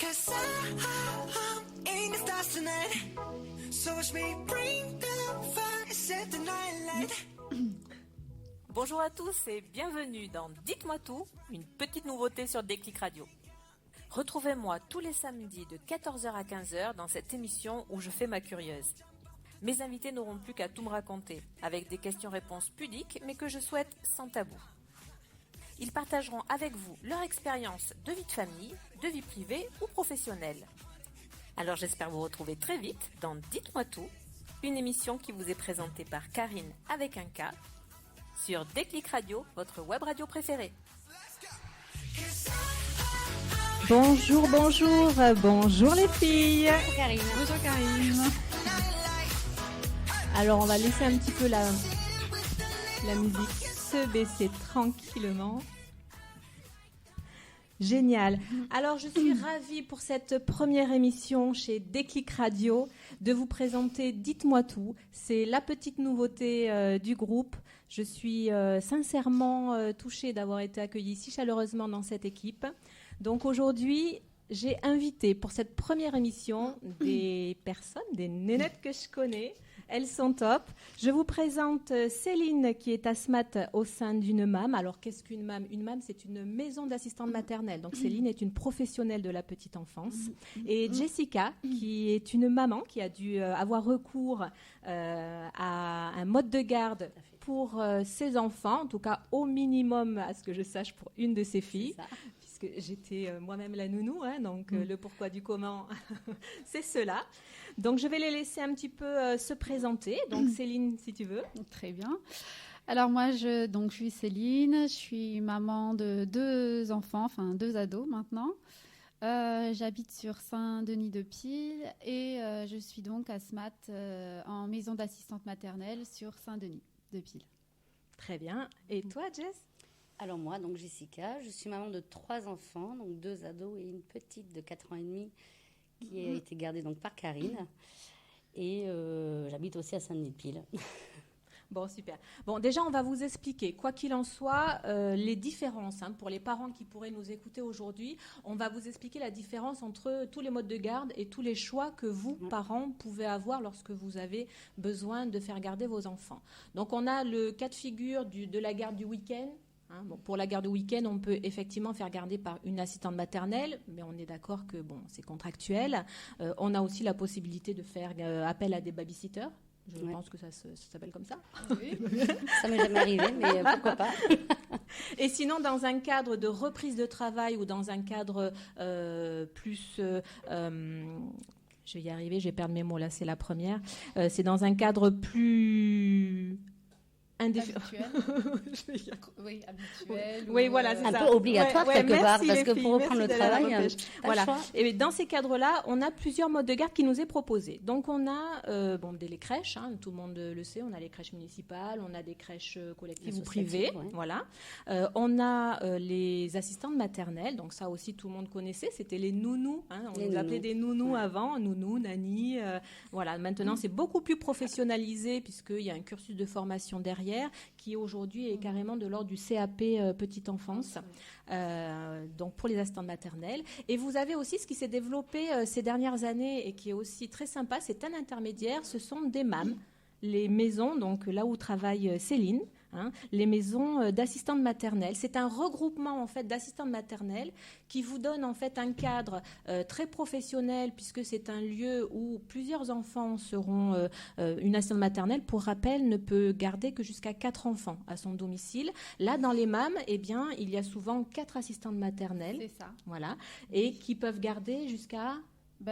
'Cause I'm in the stars tonight. So watch me bring the fire, set the night light. Bonjour à tous et bienvenue dans Dites-moi tout, une petite nouveauté sur Déclic Radio. Retrouvez-moi tous les samedis de 14h à 15h dans cette émission où je fais ma curieuse. Mes invités n'auront plus qu'à tout me raconter, avec des questions-réponses pudiques mais que je souhaite sans tabou. Ils partageront avec vous leur expérience de vie de famille, de vie privée ou professionnelle. Alors j'espère vous retrouver très vite dans Dites-moi tout, une émission qui vous est présentée par Karine avec un K, sur Déclic Radio, votre web radio préférée. Bonjour les filles. Karine. Bonjour Karine. Alors on va laisser un petit peu la musique se baisser tranquillement. Génial. Alors je suis ravie pour cette première émission chez Déclic Radio de vous présenter Dites-moi tout. C'est la petite nouveauté du groupe. Je suis sincèrement touchée d'avoir été accueillie si chaleureusement dans cette équipe. Donc aujourd'hui, j'ai invité pour cette première émission des personnes, des nénettes que je connais. Elles sont top. Je vous présente Céline qui est asthmate au sein d'une MAM. Alors qu'est-ce qu'une MAM ? Une MAM, c'est une maison d'assistante maternelle. Donc Céline est une professionnelle de la petite enfance. Et Jessica, qui est une maman qui a dû avoir recours à un mode de garde pour ses enfants, en tout cas au minimum, à ce que je sache, pour une de ses filles. Que j'étais moi-même la nounou, hein, donc le pourquoi du comment, c'est cela. Donc je vais les laisser un petit peu se présenter. Donc Céline, si tu veux. Très bien. Alors moi, je suis Céline, je suis maman de 2 enfants, enfin 2 ados maintenant. J'habite sur Saint-Denis-de-Pile et je suis donc asthmate en maison d'assistante maternelle sur Saint-Denis-de-Pile. Très bien. Et toi, Jess ? Alors moi, donc Jessica, je suis maman de 3 enfants, donc 2 ados et une petite de 4 ans et demi qui a été gardée donc par Karine. Et j'habite aussi à Saint-Denis-de-Pile. Bon, super. Bon, déjà, on va vous expliquer, quoi qu'il en soit, les différences. Pour les parents qui pourraient nous écouter aujourd'hui, on va vous expliquer la différence entre tous les modes de garde et tous les choix que vous, parents, pouvez avoir lorsque vous avez besoin de faire garder vos enfants. Donc, on a le cas de figure de la garde du week-end. Bon, pour la garde du week-end, on peut effectivement faire garder par une assistante maternelle, mais on est d'accord que c'est contractuel. On a aussi la possibilité de faire appel à des babysitters. Je pense que ça s'appelle comme ça. Oui. Ça m'est jamais arrivé, mais pourquoi pas. Et sinon, dans un cadre de reprise de travail ou dans un cadre plus... je vais y arriver, je vais perdre mes mots là, c'est la première. C'est dans un cadre plus... Habituel. Oui, habituel. Oui, voilà, c'est ça. Un peu obligatoire quelque part, parce que pour reprendre le travail, voilà. Et dans ces cadres-là, on a plusieurs modes de garde qui nous est proposé. Donc, on a les crèches, tout le monde le sait, on a les crèches municipales, on a des crèches collectives ou privées, voilà. On a les assistantes maternelles, donc ça aussi tout le monde connaissait, c'était les nounous, on les appelait des nounous avant, nounous, nanny, voilà. Maintenant, c'est beaucoup plus professionnalisé puisqu'il y a un cursus de formation derrière qui aujourd'hui est carrément de l'ordre du CAP petite enfance, donc pour les assistantes maternelles. Et vous avez aussi ce qui s'est développé ces dernières années et qui est aussi très sympa, c'est un intermédiaire, ce sont des MAM, les maisons, donc là où travaille Céline, les maisons d'assistantes maternelles. C'est un regroupement en fait d'assistantes maternelles qui vous donne en fait un cadre très professionnel puisque c'est un lieu où plusieurs enfants seront. Une assistante maternelle, pour rappel, ne peut garder que jusqu'à 4 enfants à son domicile. Là, dans les MAM, il y a souvent 4 assistantes maternelles. C'est ça. Voilà, et qui peuvent garder jusqu'à...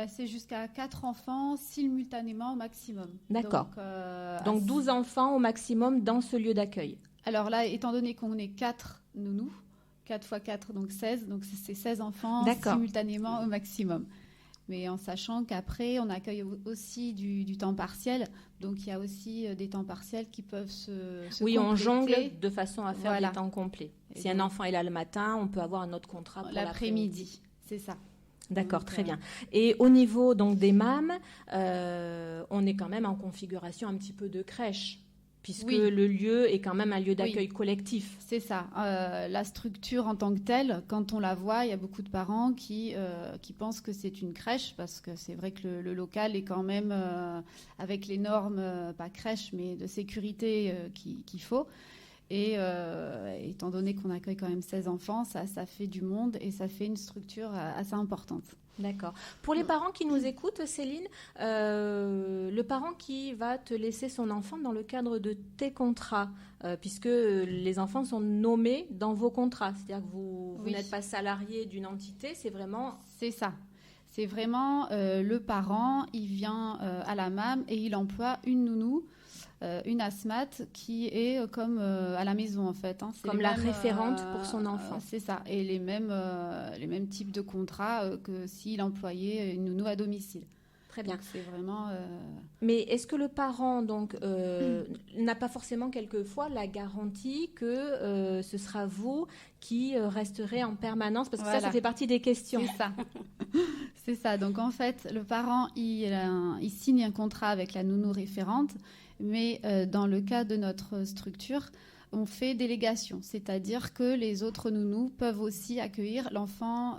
c'est jusqu'à 4 enfants simultanément au maximum. D'accord. Donc 12 enfants au maximum dans ce lieu d'accueil. Alors là, étant donné qu'on est 4 nounous, 4 x 4, donc 16, donc c'est 16 enfants simultanément au maximum. Mais en sachant qu'après, on accueille aussi du temps partiel. Donc, il y a aussi des temps partiels qui peuvent se compléter. On jongle de façon à faire des temps complets. Si un enfant est là le matin, on peut avoir un autre contrat pour l'après-midi. C'est ça. D'accord, très bien. Et au niveau donc des MAM, on est quand même en configuration un petit peu de crèche. puisque Oui. le lieu est quand même un lieu d'accueil collectif. C'est ça. La structure en tant que telle, quand on la voit, il y a beaucoup de parents qui pensent que c'est une crèche, parce que c'est vrai que le local est quand même avec les normes, pas crèche, mais de sécurité qu'il faut. Et étant donné qu'on accueille quand même 16 enfants, ça fait du monde et ça fait une structure assez importante. D'accord. Pour les parents qui nous écoutent, Céline, le parent qui va te laisser son enfant dans le cadre de tes contrats, puisque les enfants sont nommés dans vos contrats, c'est-à-dire que vous Oui. n'êtes pas salarié d'une entité, c'est vraiment... C'est ça. C'est vraiment le parent, il vient à la MAM et il emploie une nounou, une ASMAT qui est comme à la maison en fait. Hein. C'est Comme les la mêmes, référente pour son enfant. C'est ça. Et les mêmes types de contrats que s'il employait une nounou à domicile. Très bien. Donc, c'est vraiment... Mais est-ce que le parent donc n'a pas forcément quelquefois la garantie que ce sera vous qui resterez en permanence? Parce que ça Voilà. fait partie des questions. C'est ça. C'est ça. Donc en fait, le parent, il signe un contrat avec la nounou référente, mais dans le cas de notre structure, on fait délégation, c'est-à-dire que les autres nounous peuvent aussi accueillir l'enfant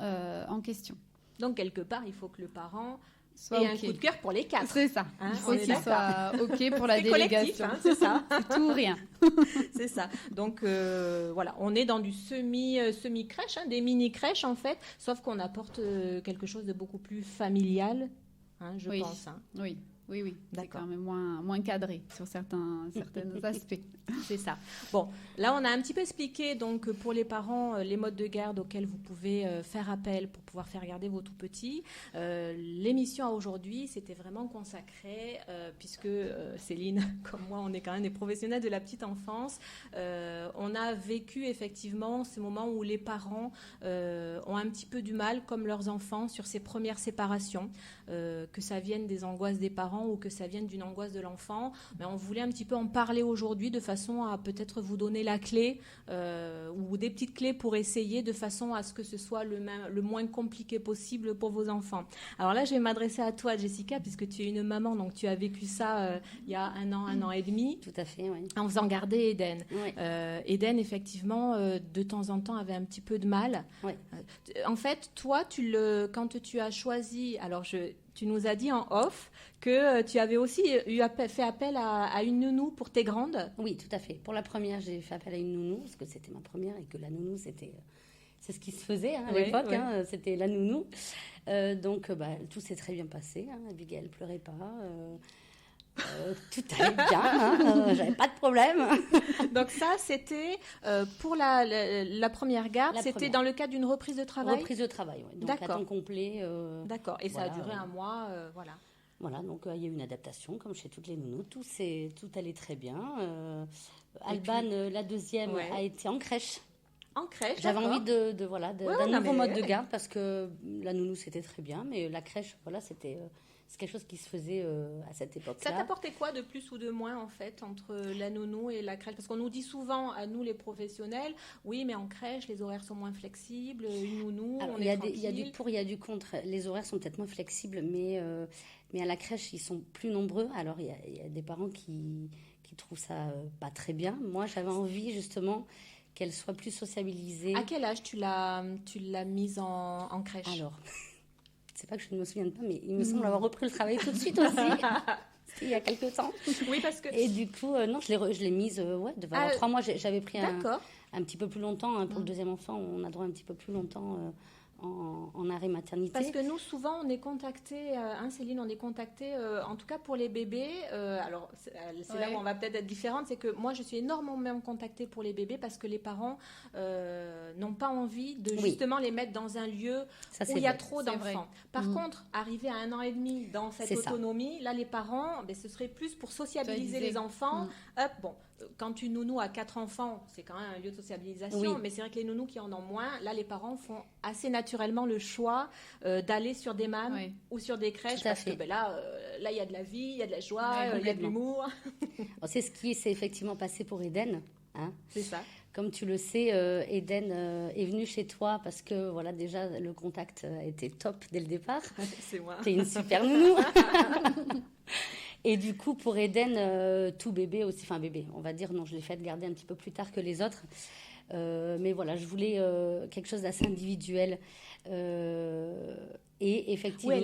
en question. Donc quelque part, il faut que le parent Soit ait un OK. coup de cœur pour les quatre. C'est ça. Hein, Il on faut est qu'il d'accord. soit OK pour la C'est collectif, délégation. hein, c'est ça. C'est tout ou rien. C'est ça. Donc voilà, on est dans du semi-crèche, hein, des mini-crèches en fait, sauf qu'on apporte quelque chose de beaucoup plus familial, hein, je Oui. pense. Hein. Oui. C'est D'accord. quand même moins cadré sur certains aspects. C'est ça. Bon, là, on a un petit peu expliqué, donc, pour les parents, les modes de garde auxquels vous pouvez faire appel pour pouvoir faire garder vos tout-petits. L'émission à aujourd'hui, c'était vraiment consacré, puisque Céline, comme moi, on est quand même des professionnels de la petite enfance. On a vécu, effectivement, ce moment où les parents ont un petit peu du mal, comme leurs enfants, sur ces premières séparations, que ça vienne des angoisses des parents ou que ça vienne d'une angoisse de l'enfant. Mais on voulait un petit peu en parler aujourd'hui de façon à peut-être vous donner la clé ou des petites clés pour essayer de façon à ce que ce soit le moins compliqué possible pour vos enfants. Alors là, je vais m'adresser à toi, Jessica, puisque tu es une maman, donc tu as vécu ça il y a un an et demi. Tout à fait, oui. En faisant garder Eden. Oui. Eden, effectivement, de temps en temps, avait un petit peu de mal. Oui. En fait, toi, quand tu as choisi... Alors, tu nous as dit en off que tu avais aussi fait appel à une nounou pour tes grandes. Oui, tout à fait. Pour la première, j'ai fait appel à une nounou, parce que c'était ma première et que la nounou, c'est ce qui se faisait à Oui, l'époque, oui. hein, c'était la nounou. Donc, tout s'est très bien passé. Hein. Abigail ne pleurait pas. Tout allait bien. Hein, j'avais pas de problème. Donc ça, c'était pour la première garde, La c'était première. dans le cadre d'une reprise de travail. Reprise de travail, ouais. Donc, à D'accord. temps complet. D'accord. Et ça a Voilà, duré un mois, voilà. Voilà, donc il y a eu une adaptation, comme chez toutes les nounous. Tout allait très bien. Alban, la deuxième, Ouais. a été en crèche. En crèche, J'avais d'accord. envie Ouais, d'un non, nouveau mais mode de ouais. garde parce que la nounou c'était très bien, mais la crèche, voilà, c'est quelque chose qui se faisait à cette Ça époque-là. t'apportait quoi de plus ou de moins en fait entre la nounou et la crèche? Parce qu'on nous dit souvent à nous les professionnels, oui mais en crèche les horaires sont moins flexibles, une nounou, Alors, on il est y a du tranquille. pour, il y a du contre. Les horaires sont peut-être moins flexibles, mais à la crèche ils sont plus nombreux. Alors il y a des parents qui trouvent ça pas très bien. Moi j'avais envie justement qu'elle soit plus sociabilisée. À quel âge tu l'as mise en crèche? Alors, c'est pas que je ne me souvienne pas, mais il me semble avoir repris le travail tout de suite aussi. C'était il y a quelques temps. Oui parce que... Et du coup, non, je l'ai mise, devant Ah, 3 mois. J'avais pris D'accord. un petit peu plus longtemps. Hein, pour le deuxième enfant, on a droit un petit peu plus longtemps en arrêt maternité. Parce que nous, souvent, on est contacté, Céline, on est contacté, en tout cas pour les bébés. Alors, c'est là Ouais. où on va peut-être être différente, c'est que moi, je suis énormément contactée pour les bébés parce que les parents n'ont pas envie de Oui. justement les mettre dans un lieu Ça, où c'est il y a vrai. trop C'est vrai. d'enfants. Par contre, arriver à 1 an et demi dans cette C'est ça. autonomie, là, les parents, ce serait plus pour sociabiliser Socialiser. les enfants. Hop, bon, quand une nounou a 4 enfants, c'est quand même un lieu de sociabilisation, Oui. mais c'est vrai que les nounous qui en ont moins, là, les parents font assez naturellement le choix d'aller sur des MAM Oui. ou sur des crèches Tout à parce que fait. là, il y a de la vie, il y a de la joie, Ouais, il y a de complètement. l'humour. Alors, c'est ce qui s'est effectivement passé pour Eden. Hein. C'est ça. Comme tu le sais, Eden est venu chez toi parce que voilà, déjà le contact était top dès le départ. C'est moi. T'es une super nounou. Et du coup, pour Eden, tout bébé aussi, enfin bébé, on va dire, non, je l'ai fait garder un petit peu plus tard que les autres. Mais voilà, je voulais quelque chose d'assez individuel. Et effectivement, Oui,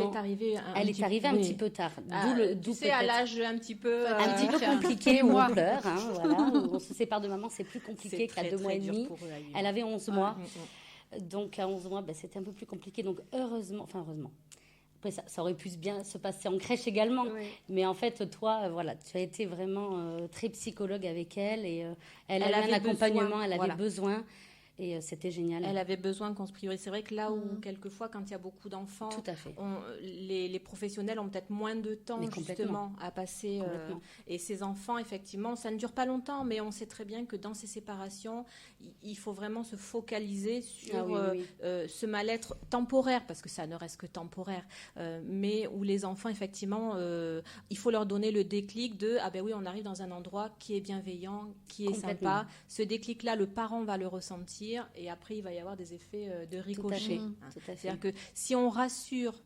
elle est arrivée un petit peu tard. D'où à l'âge un petit peu... un petit peu compliqué où on pleure. Voilà, où on se sépare de maman, c'est plus compliqué qu'à 2 mois et demi. Elle avait 11 mois. Donc à 11 mois, c'était un peu plus compliqué. Donc heureusement. Après, ça aurait pu bien se passer en crèche également. Oui. Mais en fait, toi, tu as été vraiment très psychologue avec elle. Et elle avait un accompagnement, elle avait besoin. Et c'était génial. Elle avait besoin qu'on se priorise. C'est vrai que là où, quelquefois, quand il y a beaucoup d'enfants, tout à fait. Les professionnels ont peut-être moins de temps, justement, à passer. Et ces enfants, effectivement, ça ne dure pas longtemps, mais on sait très bien que dans ces séparations, il faut vraiment se focaliser sur ce mal-être temporaire, parce que ça ne reste que temporaire, mais où les enfants, effectivement, il faut leur donner le déclic de « Ah ben oui, on arrive dans un endroit qui est bienveillant, qui est sympa ». Ce déclic-là, le parent va le ressentir. Et après, il va y avoir des effets de ricochet. C'est-à-dire que si on rassure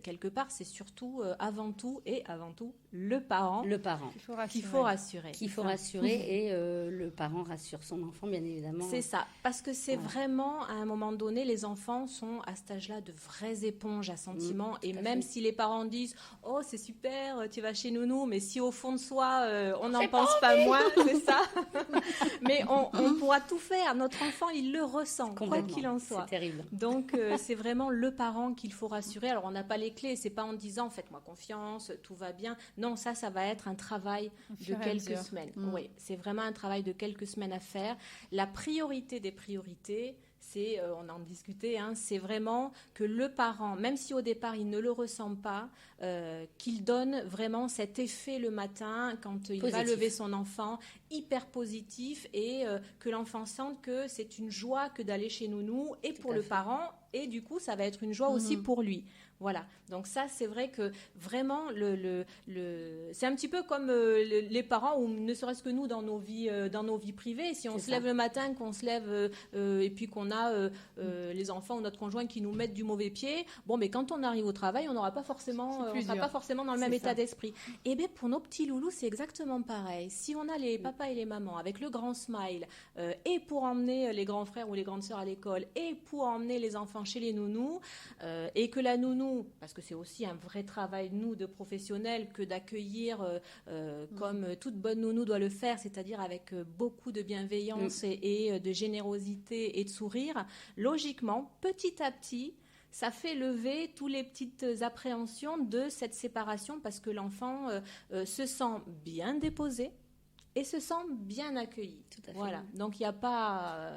quelque part, c'est surtout avant tout le parent qu'il faut rassurer. Et le parent rassure son enfant, bien évidemment. C'est ça, parce que c'est vraiment, à un moment donné, les enfants sont à cet âge-là de vraies éponges à sentiments. Et même si les parents disent « Oh, c'est super, tu vas chez nounou », mais si au fond de soi, on n'en pense pas moins, c'est ça. Mais on pourra tout faire. Notre enfant, il le ressent, quoi qu'il en soit. C'est terrible. Donc, c'est vraiment le parent qu'il faut rassurer. Alors, on n'a pas les clés. C'est pas en disant « Faites-moi confiance, tout va bien ». Non, ça va être un travail de quelques semaines. Oui, c'est vraiment un travail de quelques semaines à faire. La priorité des priorités, c'est, on en discutait, c'est vraiment que le parent, même si au départ il ne le ressent pas, qu'il donne vraiment cet effet le matin quand il va lever son enfant, hyper positif, et que l'enfant sente que c'est une joie que d'aller chez nounou, et pour le parent, et du coup ça va être une joie aussi pour lui. Voilà, donc ça c'est vrai que vraiment c'est un petit peu comme les parents, ou ne serait-ce que nous dans nos vies privées. Si on se lève le matin, qu'on se lève et puis qu'on a les enfants ou notre conjoint qui nous mettent du mauvais pied, bon, mais quand on arrive au travail, on n'aura pas forcément, on sera pas forcément dans le même état d'esprit. Et bien pour nos petits loulous, c'est exactement pareil. Si on a les papas et les mamans avec le grand smile, et pour emmener les grands frères ou les grandes sœurs à l'école, et pour emmener les enfants chez les nounous, et que la nounou, parce que c'est aussi un vrai travail, nous, de professionnels, que d'accueillir comme toute bonne nounou doit le faire, c'est-à-dire avec beaucoup de bienveillance et de générosité et de sourire. Logiquement, petit à petit, ça fait lever toutes les petites appréhensions de cette séparation, parce que l'enfant se sent bien déposé et se sent bien accueilli. Tout à fait. Voilà. Donc, il n'y a pas...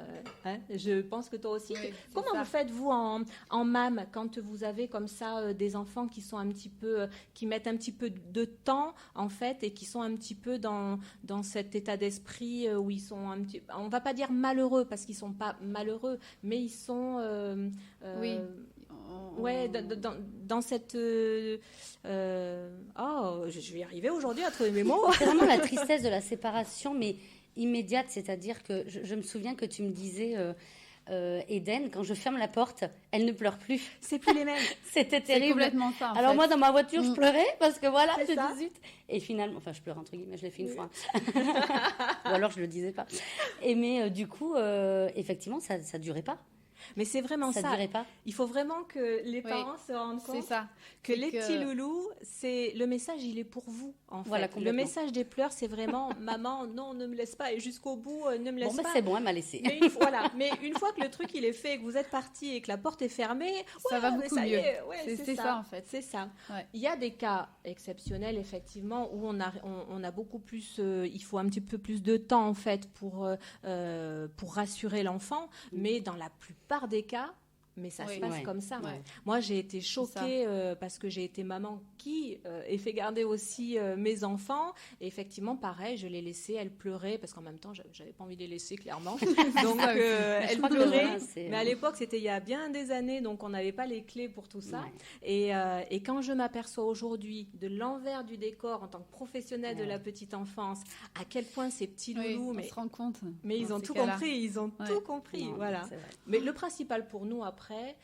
je pense que toi aussi. Oui, comment vous faites, vous, en MAM, quand vous avez comme ça des enfants qui sont un petit peu... qui mettent un petit peu de temps, en fait, et qui sont un petit peu dans cet état d'esprit où ils sont un petit... On ne va pas dire malheureux, parce qu'ils ne sont pas malheureux, mais ils sont... Ouais, dans cette... je vais y arriver aujourd'hui à trouver mes mots. C'est vraiment la tristesse de la séparation, mais immédiate. C'est-à-dire que je me souviens que tu me disais, Eden, quand je ferme la porte, elle ne pleure plus. C'est plus les mêmes. C'était terrible. C'est complètement ça. Alors moi, dans ma voiture, je pleurais parce que voilà, je dis zut. Et finalement, enfin, je pleure entre guillemets, je l'ai fait une fois. Ou alors, je le disais pas. Mais du coup, effectivement, ça durait pas. Mais c'est vraiment ça. Durait pas. Il faut vraiment que les parents se rendent compte que les petits loulous, c'est le message, il est pour vous en fait. Voilà, le message des pleurs, c'est vraiment maman, non, ne me laisse pas, et jusqu'au bout, ne me laisse pas. C'est bon, elle m'a laissé. Mais une fois que le truc il est fait, que vous êtes parti et que la porte est fermée, ça va beaucoup mieux. C'est ça en fait. C'est ça. Ouais. Il y a des cas exceptionnels effectivement où on a beaucoup plus, il faut un petit peu plus de temps en fait pour rassurer l'enfant, mais dans la plupart des cas, mais ça se passe comme ça. Ouais. Moi, j'ai été choquée parce que j'ai été maman qui ai fait garder aussi mes enfants. Et effectivement, pareil, je l'ai laissée, elle pleurait, parce qu'en même temps, j'avais pas envie de les laisser, clairement. Donc, elle pleurait. Mais à l'époque, c'était il y a bien des années, donc on n'avait pas les clés pour tout ça. Ouais. Et quand je m'aperçois aujourd'hui de l'envers du décor en tant que professionnelle de la petite enfance, à quel point ces petits loulous... on se rend compte. Mais ils ont tout compris, ils ont tout compris. Non, voilà. Mais le principal pour nous, après, après,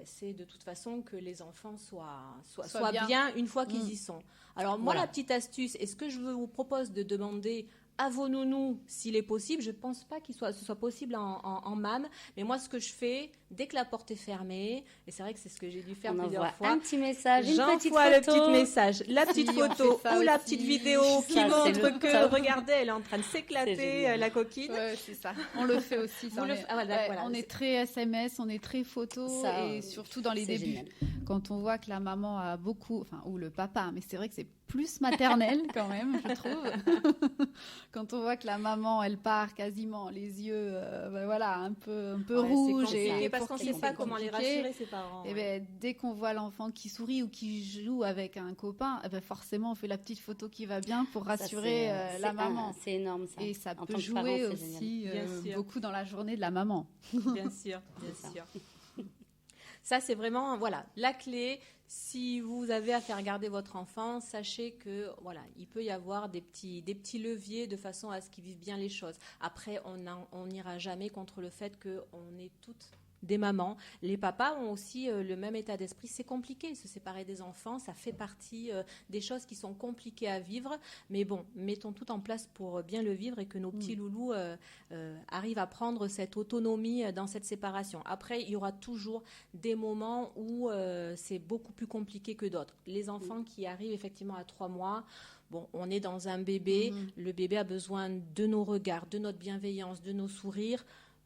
c'est de toute façon que les enfants soient bien une fois qu'ils y sont. Alors moi, la petite astuce, est-ce que je vous propose de demander à vos nounous, s'il est possible, je ne pense pas ce soit possible en MAM, mais moi, ce que je fais, dès que la porte est fermée, et c'est vrai que c'est ce que j'ai dû faire plusieurs fois, un petit message, une petite j'envoie le photo. petit message, la petite photo ou la petite vidéo qui montre que, regardez, elle est en train de s'éclater, la coquine. Ouais, c'est ça. On le fait aussi. Ça, on est très SMS, on est très photo, et surtout dans les débuts. Génial. Quand on voit que la maman a beaucoup, ou le papa, mais c'est vrai que c'est plus maternel quand même, je trouve. Quand on voit que la maman, elle part quasiment les yeux, un peu rouges, et parce qu'on ne sait pas comment les rassurer ses parents. Et dès qu'on voit l'enfant qui sourit ou qui joue avec un copain, forcément on fait la petite photo qui va bien pour rassurer la maman. C'est énorme ça. Et ça peut jouer aussi beaucoup dans la journée de la maman. Bien sûr, bien sûr. Ça, c'est vraiment, la clé. Si vous avez à faire garder votre enfant, sachez que, il peut y avoir des petits leviers de façon à ce qu'ils vivent bien les choses. Après, on n'ira jamais contre le fait qu'on est toutes des mamans. Les papas ont aussi le même état d'esprit. C'est compliqué, se séparer des enfants. Ça fait partie des choses qui sont compliquées à vivre. Mais bon, mettons tout en place pour bien le vivre et que nos petits loulous arrivent à prendre cette autonomie dans cette séparation. Après, il y aura toujours des moments où c'est beaucoup plus compliqué que d'autres. Les enfants qui arrivent effectivement à 3 mois, on est dans un bébé. Le bébé a besoin de nos regards, de notre bienveillance, de nos sourires.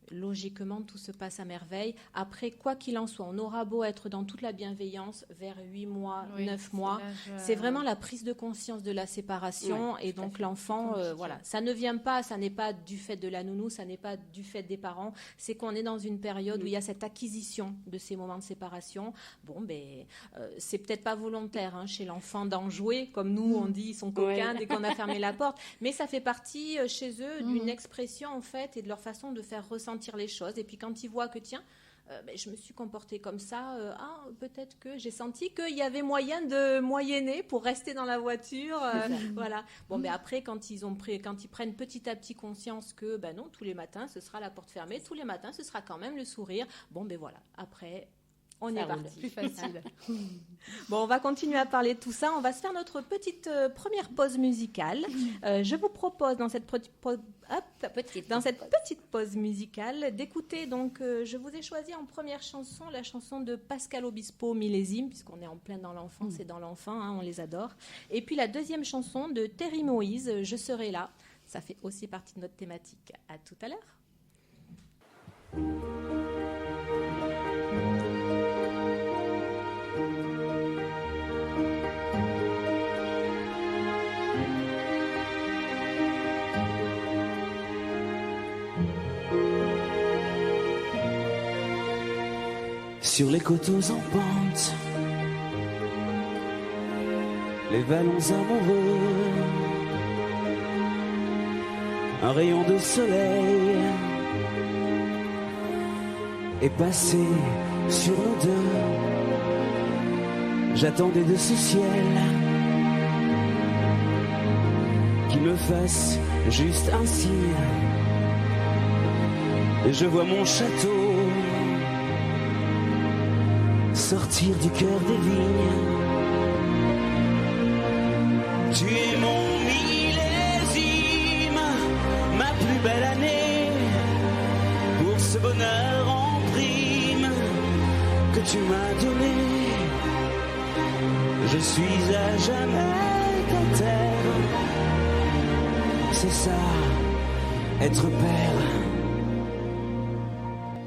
Logiquement, tout se passe à merveille. Après, quoi qu'il en soit, on aura beau être dans toute la bienveillance vers 8 mois, 9 mois. C'est vraiment la prise de conscience de la séparation. Et donc, l'enfant, ça ne vient pas, ça n'est pas du fait de la nounou, ça n'est pas du fait des parents. C'est qu'on est dans une période où il y a cette acquisition de ces moments de séparation. C'est peut-être pas volontaire chez l'enfant d'en jouer, comme nous, on dit, ils sont coquins dès qu'on a fermé la porte. Mais ça fait partie chez eux d'une expression, en fait, et de leur façon de faire ressentir les choses. Et puis quand ils voient que je me suis comportée comme ça, peut-être que j'ai senti qu'il y avait moyen de moyenner pour rester dans la voiture, voilà. Après quand ils prennent petit à petit conscience que non, tous les matins ce sera la porte fermée, tous les matins ce sera quand même le sourire, après on est parti. Plus facile. On va continuer à parler de tout ça. On va se faire notre petite première pause musicale. Je vous propose dans cette petite pause musicale d'écouter. Donc, je vous ai choisi en première chanson la chanson de Pascal Obispo, Millésime, puisqu'on est en plein dans l'enfance et dans l'enfant, on les adore. Et puis la deuxième chanson de Terry Moïse, Je serai là. Ça fait aussi partie de notre thématique. À tout à l'heure. Sur les coteaux en pente, les vallons amoureux, un rayon de soleil est passé sur nous deux. J'attendais de ce ciel qu'il me fasse juste un signe. Et je vois mon château sortir du cœur des vignes. Tu es mon millésime, ma plus belle année, pour ce bonheur en prime que tu m'as donné. Je suis à jamais ta terre. C'est ça, être père.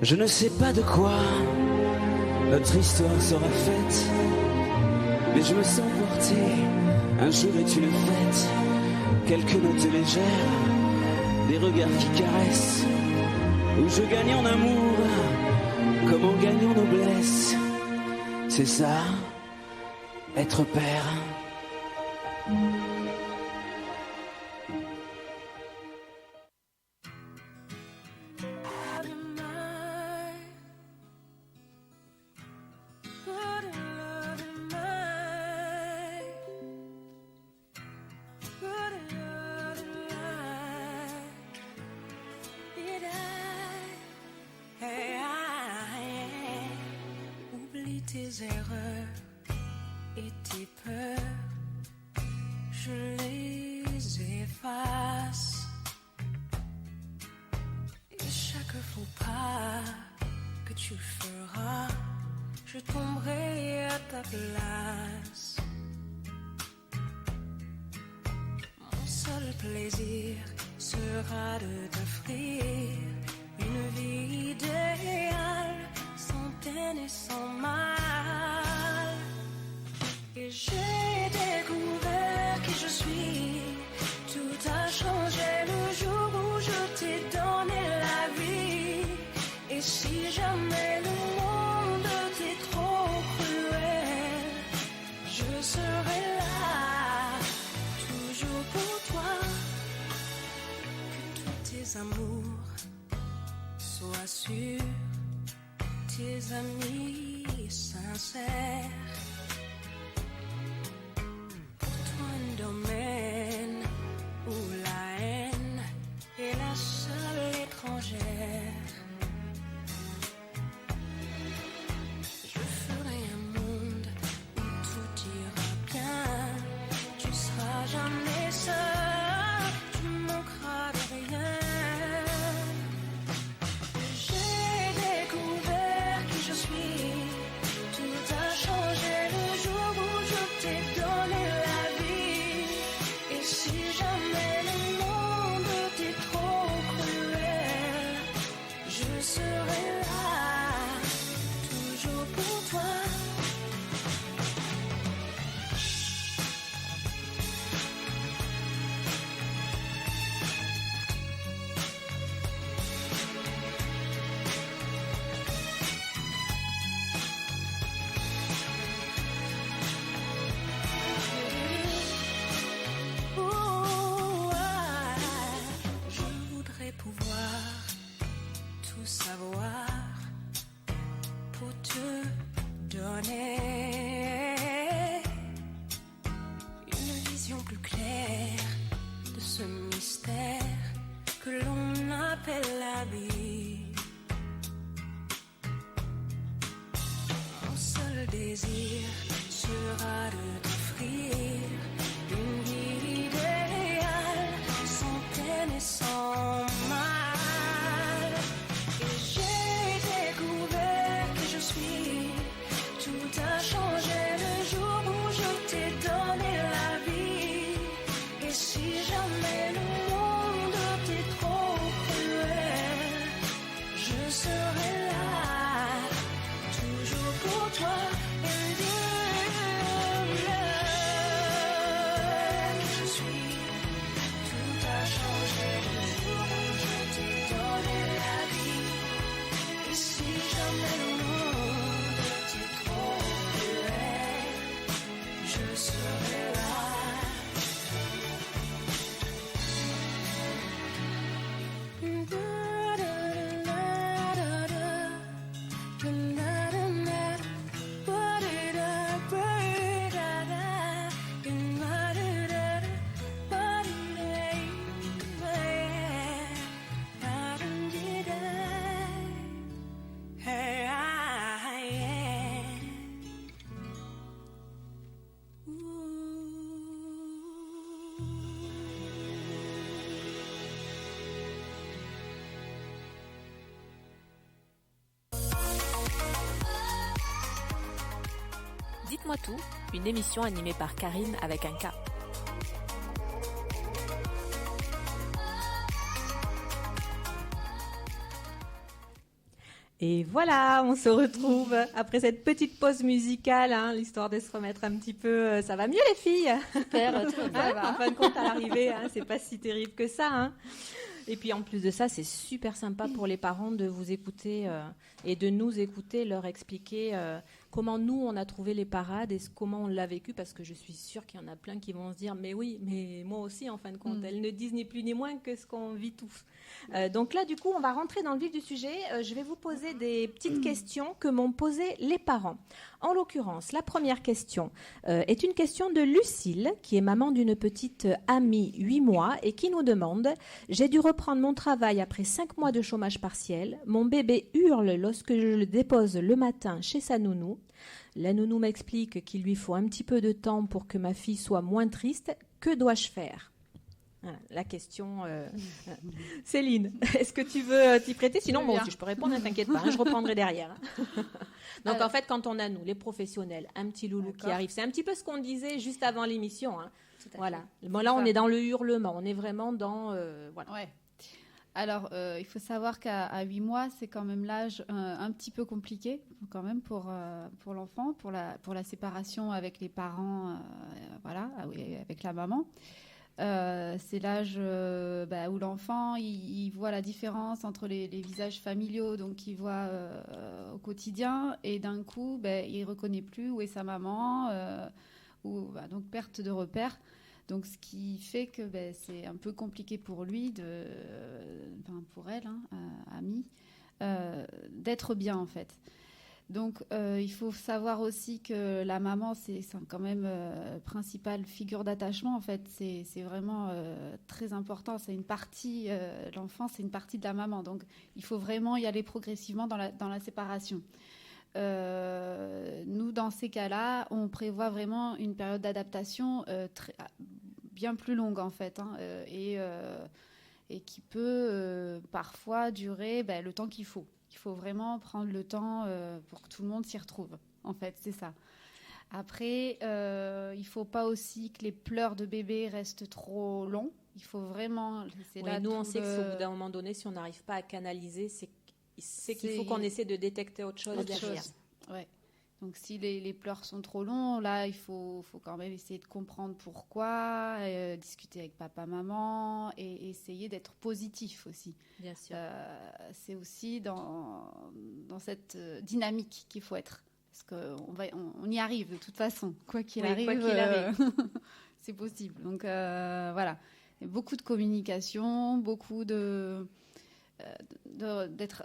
Je ne sais pas de quoi notre histoire sera faite, mais je me sens porté. Un jour est une fête, quelques notes légères, des regards qui caressent, où je gagne en amour, comme on gagne en noblesse. C'est ça, être père. tes erreurs et tes peurs, je les efface. Et chaque faux pas que tu feras, je tomberai à ta place. Mon seul plaisir sera de t'offrir une vie idéale, sans peine et sans mal. Et j'ai découvert qui je suis. Tout a changé le jour où je t'ai donné la vie. Et si jamais le monde t'est trop cruel, je serai là, toujours pour toi. Que tous tes amours soient sûrs, tes amis sincères. Pour toi un domaine où la haine est la seule étrangère. Je ferai un monde où tout ira bien. Tu seras jamais seul, tu manqueras de rien. J'ai découvert qui je suis. Tout a changé le jour où je t'ai donné la vie. Et si jamais le monde t'est trop cruel, je serai là, toujours pour toi. Je voudrais pouvoir tout savoir pour te donner une vision plus claire de ce mystère que l'on appelle la vie. Mon seul désir sera de t'offrir une vie idéale, sans peine et sans mal. Et j'ai découvert qui je suis. Tout a changé le jour où je t'ai donné la vie. Et si jamais le monde t'est trop cruel, je serai là, toujours pour toi. Et je suis. Tout a changé le jour où je t'ai donné la vie. Et si jamais le monde t'est trop cruel, je serai là. Dites-moi tout, une émission animée par Karine avec un K. Et voilà, on se retrouve après cette petite pause musicale, hein, l'histoire de se remettre un petit peu. Ça va mieux les filles? Super, tout va bien. En fin de compte, à l'arrivée, hein, c'est pas si terrible que ça. Hein. Et puis en plus de ça, c'est super sympa pour les parents de vous écouter et de nous écouter, leur expliquer comment nous, on a trouvé les parades et comment on l'a vécu, parce que je suis sûre qu'il y en a plein qui vont se dire « Mais oui, mais moi aussi, en fin de compte. » Elles ne disent ni plus ni moins que ce qu'on vit tous. Donc là, du coup, on va rentrer dans le vif du sujet. Je vais vous poser des petites questions que m'ont posées les parents. En l'occurrence, la première question est une question de Lucille, qui est maman d'une petite amie 8 mois et qui nous demande « J'ai dû reprendre mon travail après 5 mois de chômage partiel. Mon bébé hurle lorsque je le dépose le matin chez sa nounou. La nounou m'explique qu'il lui faut un petit peu de temps pour que ma fille soit moins triste. Que dois-je faire ? Voilà, la question. Céline, est-ce que tu veux t'y prêter ? Sinon, moi aussi, je peux répondre, ne t'inquiète pas, je reprendrai derrière. Donc, en fait, quand on a, nous, les professionnels, un petit loulou qui arrive, c'est un petit peu ce qu'on disait juste avant l'émission. Voilà. Bon, là, on est dans le hurlement, on est vraiment dans. Voilà. Ouais. Alors, il faut savoir qu'à 8 mois, c'est quand même l'âge un petit peu compliqué, quand même, pour l'enfant, pour la séparation avec les parents, avec la maman. C'est l'âge où l'enfant il voit la différence entre les visages familiaux, donc il voit au quotidien, et d'un coup il reconnaît plus où est sa maman, donc perte de repère. Donc ce qui fait que c'est un peu compliqué pour lui, pour elle, Ami, d'être bien en fait. Donc, il faut savoir aussi que la maman, c'est quand même principale figure d'attachement. En fait, c'est vraiment très important. C'est une partie, l'enfant, c'est une partie de la maman. Donc, il faut vraiment y aller progressivement dans la séparation. Nous, dans ces cas-là, on prévoit vraiment une période d'adaptation bien plus longue, en fait, et qui peut parfois durer le temps qu'il faut. Il faut vraiment prendre le temps pour que tout le monde s'y retrouve. En fait, c'est ça. Après, il ne faut pas aussi que les pleurs de bébé restent trop longs. Il faut vraiment... Nous, on sait que au bout d'un moment donné, si on n'arrive pas à canaliser, c'est qu'il faut qu'on essaie de détecter autre chose derrière. Ouais. Donc, si les pleurs sont trop longs, là, il faut quand même essayer de comprendre pourquoi, discuter avec papa, maman, et essayer d'être positif aussi. Bien sûr. C'est aussi dans cette dynamique qu'il faut être. Parce qu'on y arrive de toute façon. Quoi qu'il arrive, c'est possible. Donc, voilà. Et beaucoup de communication, beaucoup de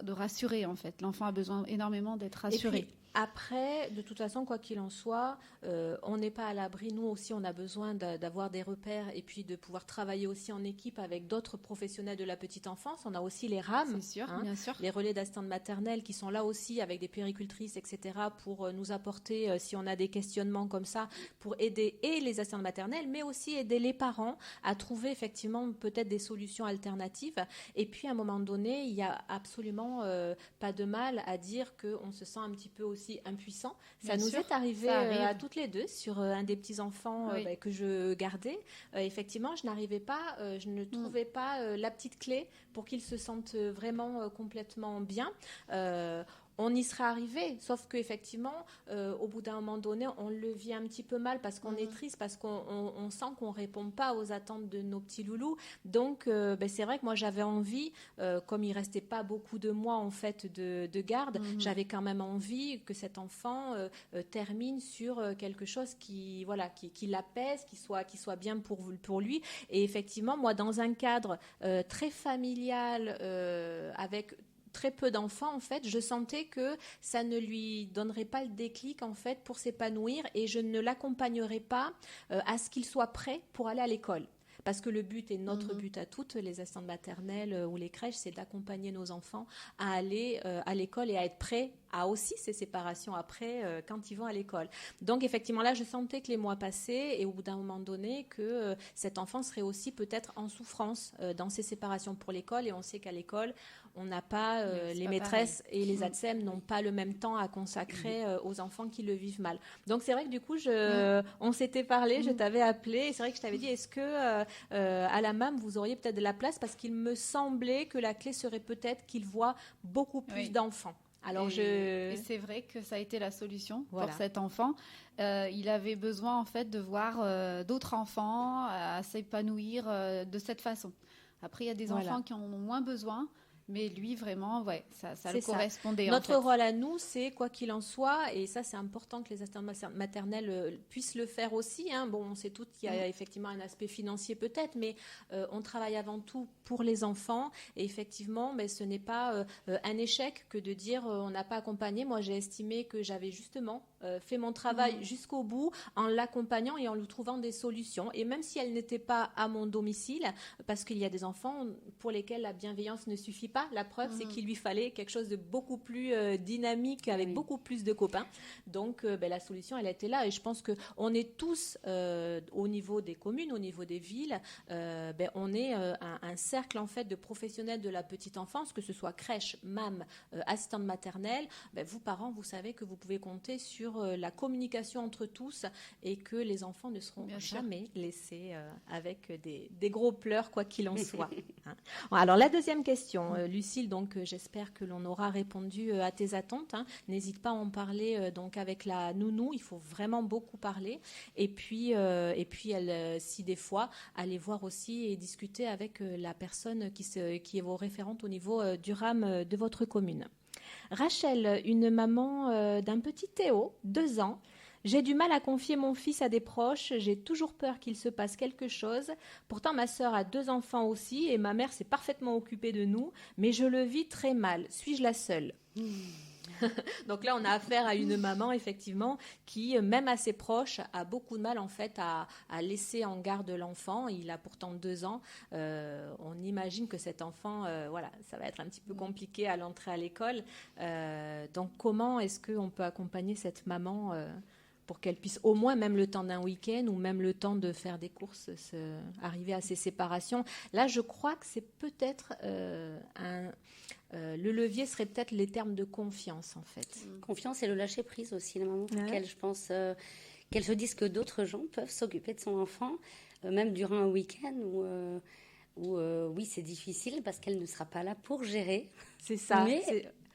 rassurer, en fait. L'enfant a besoin énormément d'être rassuré. Et puis, après, de toute façon, quoi qu'il en soit, on n'est pas à l'abri. Nous aussi, on a besoin d'avoir des repères et puis de pouvoir travailler aussi en équipe avec d'autres professionnels de la petite enfance. On a aussi les RAM, c'est sûr, bien sûr. Les relais d'assistantes maternelles qui sont là aussi avec des puéricultrices, etc., pour nous apporter, si on a des questionnements comme ça, pour aider et les assistantes maternelles, mais aussi aider les parents à trouver effectivement peut-être des solutions alternatives. Et puis, à un moment donné, il n'y a absolument pas de mal à dire qu'on se sent un petit peu aussi impuissant. Ça nous est arrivé à toutes les deux sur un des petits-enfants que je gardais. Effectivement, je ne trouvais pas la petite clé pour qu'ils se sentent vraiment complètement bien. On y serait arrivé, sauf qu'effectivement, au bout d'un moment donné, on le vit un petit peu mal parce qu'on est triste, parce qu'on sent qu'on ne répond pas aux attentes de nos petits loulous. Donc, c'est vrai que moi, j'avais envie, comme il ne restait pas beaucoup de mois en fait de garde, j'avais quand même envie que cet enfant termine sur quelque chose qui l'apaise, qui soit bien pour lui. Et effectivement, moi, dans un cadre très familial, avec très peu d'enfants, en fait, je sentais que ça ne lui donnerait pas le déclic, en fait, pour s'épanouir, et je ne l'accompagnerais pas à ce qu'il soit prêt pour aller à l'école. Parce que le but, et notre but à toutes, les assistantes maternelles ou les crèches, c'est d'accompagner nos enfants à aller à l'école et à être prêts à aussi ces séparations après quand ils vont à l'école. Donc effectivement là, je sentais que les mois passaient et au bout d'un moment donné que cet enfant serait aussi peut-être en souffrance dans ces séparations pour l'école, et on sait qu'à l'école, on n'a pas, les maîtresses et les ATSEM n'ont pas le même temps à consacrer aux enfants qui le vivent mal. Donc c'est vrai que du coup, on s'était parlé, je t'avais appelé, et c'est vrai que je t'avais dit, est-ce que à la MAM, vous auriez peut-être de la place, parce qu'il me semblait que la clé serait peut-être qu'il voit beaucoup plus d'enfants. Alors et c'est vrai que ça a été la solution pour cet enfant. Il avait besoin en fait de voir d'autres enfants à s'épanouir de cette façon. Après, il y a des enfants qui en ont moins besoin. Mais lui, vraiment, ça le correspondait. Notre rôle à nous, c'est, quoi qu'il en soit, et ça, c'est important que les assistantes maternelles puissent le faire aussi. Hein. Bon, on sait toutes qu'il y a effectivement un aspect financier peut-être, mais on travaille avant tout pour les enfants. Et effectivement, ce n'est pas un échec que de dire on n'a pas accompagné. Moi, j'ai estimé que j'avais justement fait mon travail jusqu'au bout en l'accompagnant et en lui trouvant des solutions. Et même si elle n'était pas à mon domicile, parce qu'il y a des enfants pour lesquels la bienveillance ne suffit pas, la preuve, c'est qu'il lui fallait quelque chose de beaucoup plus dynamique, avec beaucoup plus de copains. Donc, la solution, elle était là. Et je pense qu'on est tous, au niveau des communes, au niveau des villes, on est un cercle, en fait, de professionnels de la petite enfance, que ce soit crèche, MAM, assistante maternelle. Vous, parents, vous savez que vous pouvez compter sur la communication entre tous et que les enfants ne seront jamais laissés avec des gros pleurs, quoi qu'il en soit. Hein. Alors, la deuxième question, Lucille, donc j'espère que l'on aura répondu à tes attentes. Hein. N'hésite pas à en parler donc avec la nounou, il faut vraiment beaucoup parler. Et puis si des fois, allez voir aussi et discuter avec la personne qui est vos référentes au niveau du RAM de votre commune. Rachel, une maman d'un petit Théo, 2 ans. J'ai du mal à confier mon fils à des proches, j'ai toujours peur qu'il se passe quelque chose. Pourtant, ma sœur a 2 enfants aussi et ma mère s'est parfaitement occupée de nous, mais je le vis très mal. Suis-je la seule ? Donc là, on a affaire à une maman, effectivement, qui, même à ses proches, a beaucoup de mal, en fait, à laisser en garde l'enfant. Il a pourtant 2 ans. On imagine que cet enfant, ça va être un petit peu compliqué à l'entrée à l'école. Donc, comment est-ce qu'on peut accompagner cette maman pour qu'elle puisse, au moins, même le temps d'un week-end ou même le temps de faire des courses, arriver à ces séparations. Là, je crois que c'est peut-être le levier serait peut-être les termes de confiance, en fait. Confiance et le lâcher-prise aussi, la maman, pour qu'elle, je pense, qu'elle se dise que d'autres gens peuvent s'occuper de son enfant, même durant un week-end où oui, c'est difficile parce qu'elle ne sera pas là pour gérer. C'est ça. Mais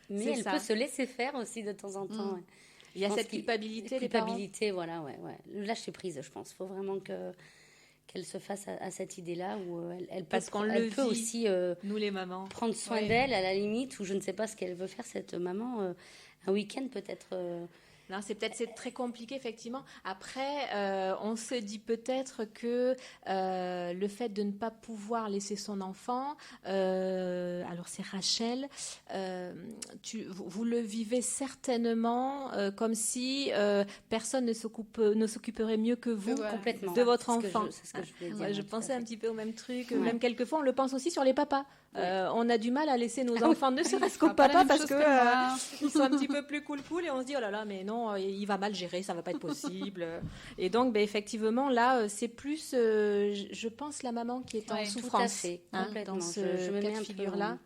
elle peut se laisser faire aussi de temps en temps. Ouais. Il y a cette culpabilité, les parents. Culpabilité, voilà, ouais. Le lâcher-prise, je pense. Il faut vraiment qu'elle se fasse à cette idée-là où elle peut aussi nous les mamans prendre soin d'elle à la limite, ou je ne sais pas ce qu'elle veut faire cette maman un week-end peut-être Non, c'est très compliqué, effectivement. Après, on se dit peut-être que le fait de ne pas pouvoir laisser son enfant, alors c'est Rachel, vous le vivez certainement comme si personne ne s'occuperait mieux que vous de votre enfant. Je pensais un petit peu au même truc. Même quelquefois, on le pense aussi sur les papas. On a du mal à laisser nos enfants, ne serait-ce qu'au papa, parce que ils sont un petit peu plus cool, et on se dit, oh là là, mais non, il va mal gérer, ça va pas être possible. Et donc, effectivement, là, c'est plus, je pense, la maman qui est en souffrance. Tout à fait, complètement. Dans ce cas de figure-là.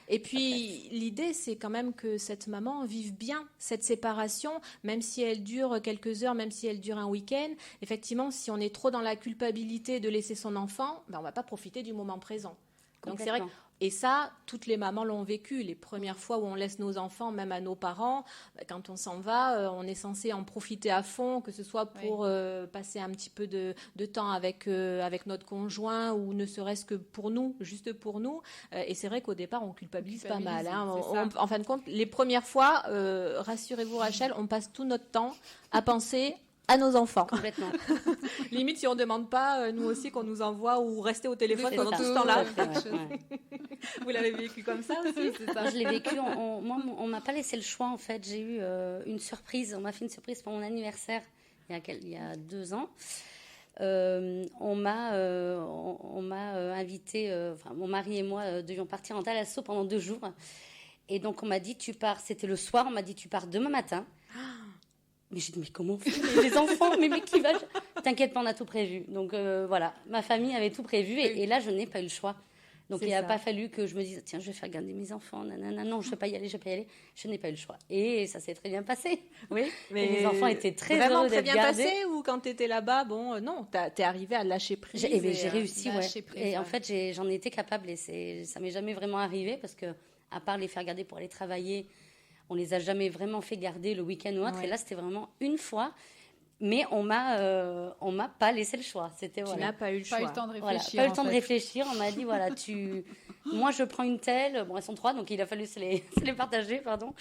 Et puis, l'idée, c'est quand même que cette maman vive bien cette séparation, même si elle dure quelques heures, même si elle dure un week-end. Effectivement, si on est trop dans la culpabilité de laisser son enfant, on va pas profiter du moment présent. Donc, c'est vrai que et ça, toutes les mamans l'ont vécu. Les premières fois où on laisse nos enfants, même à nos parents, quand on s'en va, on est censé en profiter à fond, que ce soit pour passer un petit peu de temps avec notre conjoint ou ne serait-ce que pour nous, juste pour nous. Et c'est vrai qu'au départ, on culpabilise pas mal. Hein. En fin de compte, les premières fois, rassurez-vous Rachel, on passe tout notre temps à penser à nos enfants. Complètement. Limite, si on ne demande pas, nous aussi, qu'on nous envoie ou rester au téléphone pendant tout ce temps-là. Vous l'avez vécu comme ça aussi? C'est ça. Je l'ai vécu. Moi, on m'a pas laissé le choix, en fait. J'ai eu une surprise. On m'a fait une surprise pour mon anniversaire il y a 2 ans. On m'a invité, mon mari et moi devions partir en thalasso pendant 2 jours. Et donc, on m'a dit, tu pars, c'était le soir, on m'a dit, tu pars demain matin. Mais j'ai dit, mais comment on fait les enfants, mais qui va... T'inquiète pas, on a tout prévu. Donc voilà, ma famille avait tout prévu et là, je n'ai pas eu le choix. Donc il n'a pas fallu que je me dise, tiens, je vais faire garder mes enfants. Nanana, non, je ne vais pas y aller, Je n'ai pas eu le choix. Et ça s'est très bien passé. Oui, mais les enfants étaient très heureux d'être gardés. Vraiment très bien passé ou quand tu étais là-bas, non, t'es arrivée à lâcher prise. J'ai réussi, ouais. Et en fait, j'en ai été capable et ça m'est jamais vraiment arrivé parce que, à part les faire garder pour aller travailler, on les a jamais vraiment fait garder le week-end ou autre. Ouais. Et là, c'était vraiment une fois. Mais on m'a pas laissé le choix. C'était Tu n'as pas eu le choix. Pas eu le temps de réfléchir. Pas eu le temps de réfléchir. On m'a dit voilà, moi je prends une telle. Bon, elles sont 3, donc il a fallu se les partager, pardon.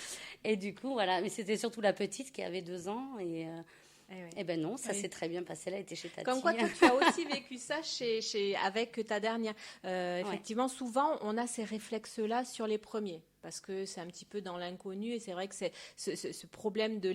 Et du coup voilà, mais c'était surtout la petite qui avait 2 ans et ben non, ça s'est très bien passé. Elle était chez Tati. Comme quoi, tu as aussi vécu ça avec ta dernière. Effectivement, souvent on a ces réflexes-là sur les premiers. parce que c'est un petit peu dans l'inconnu. Et c'est vrai que c'est ce problème de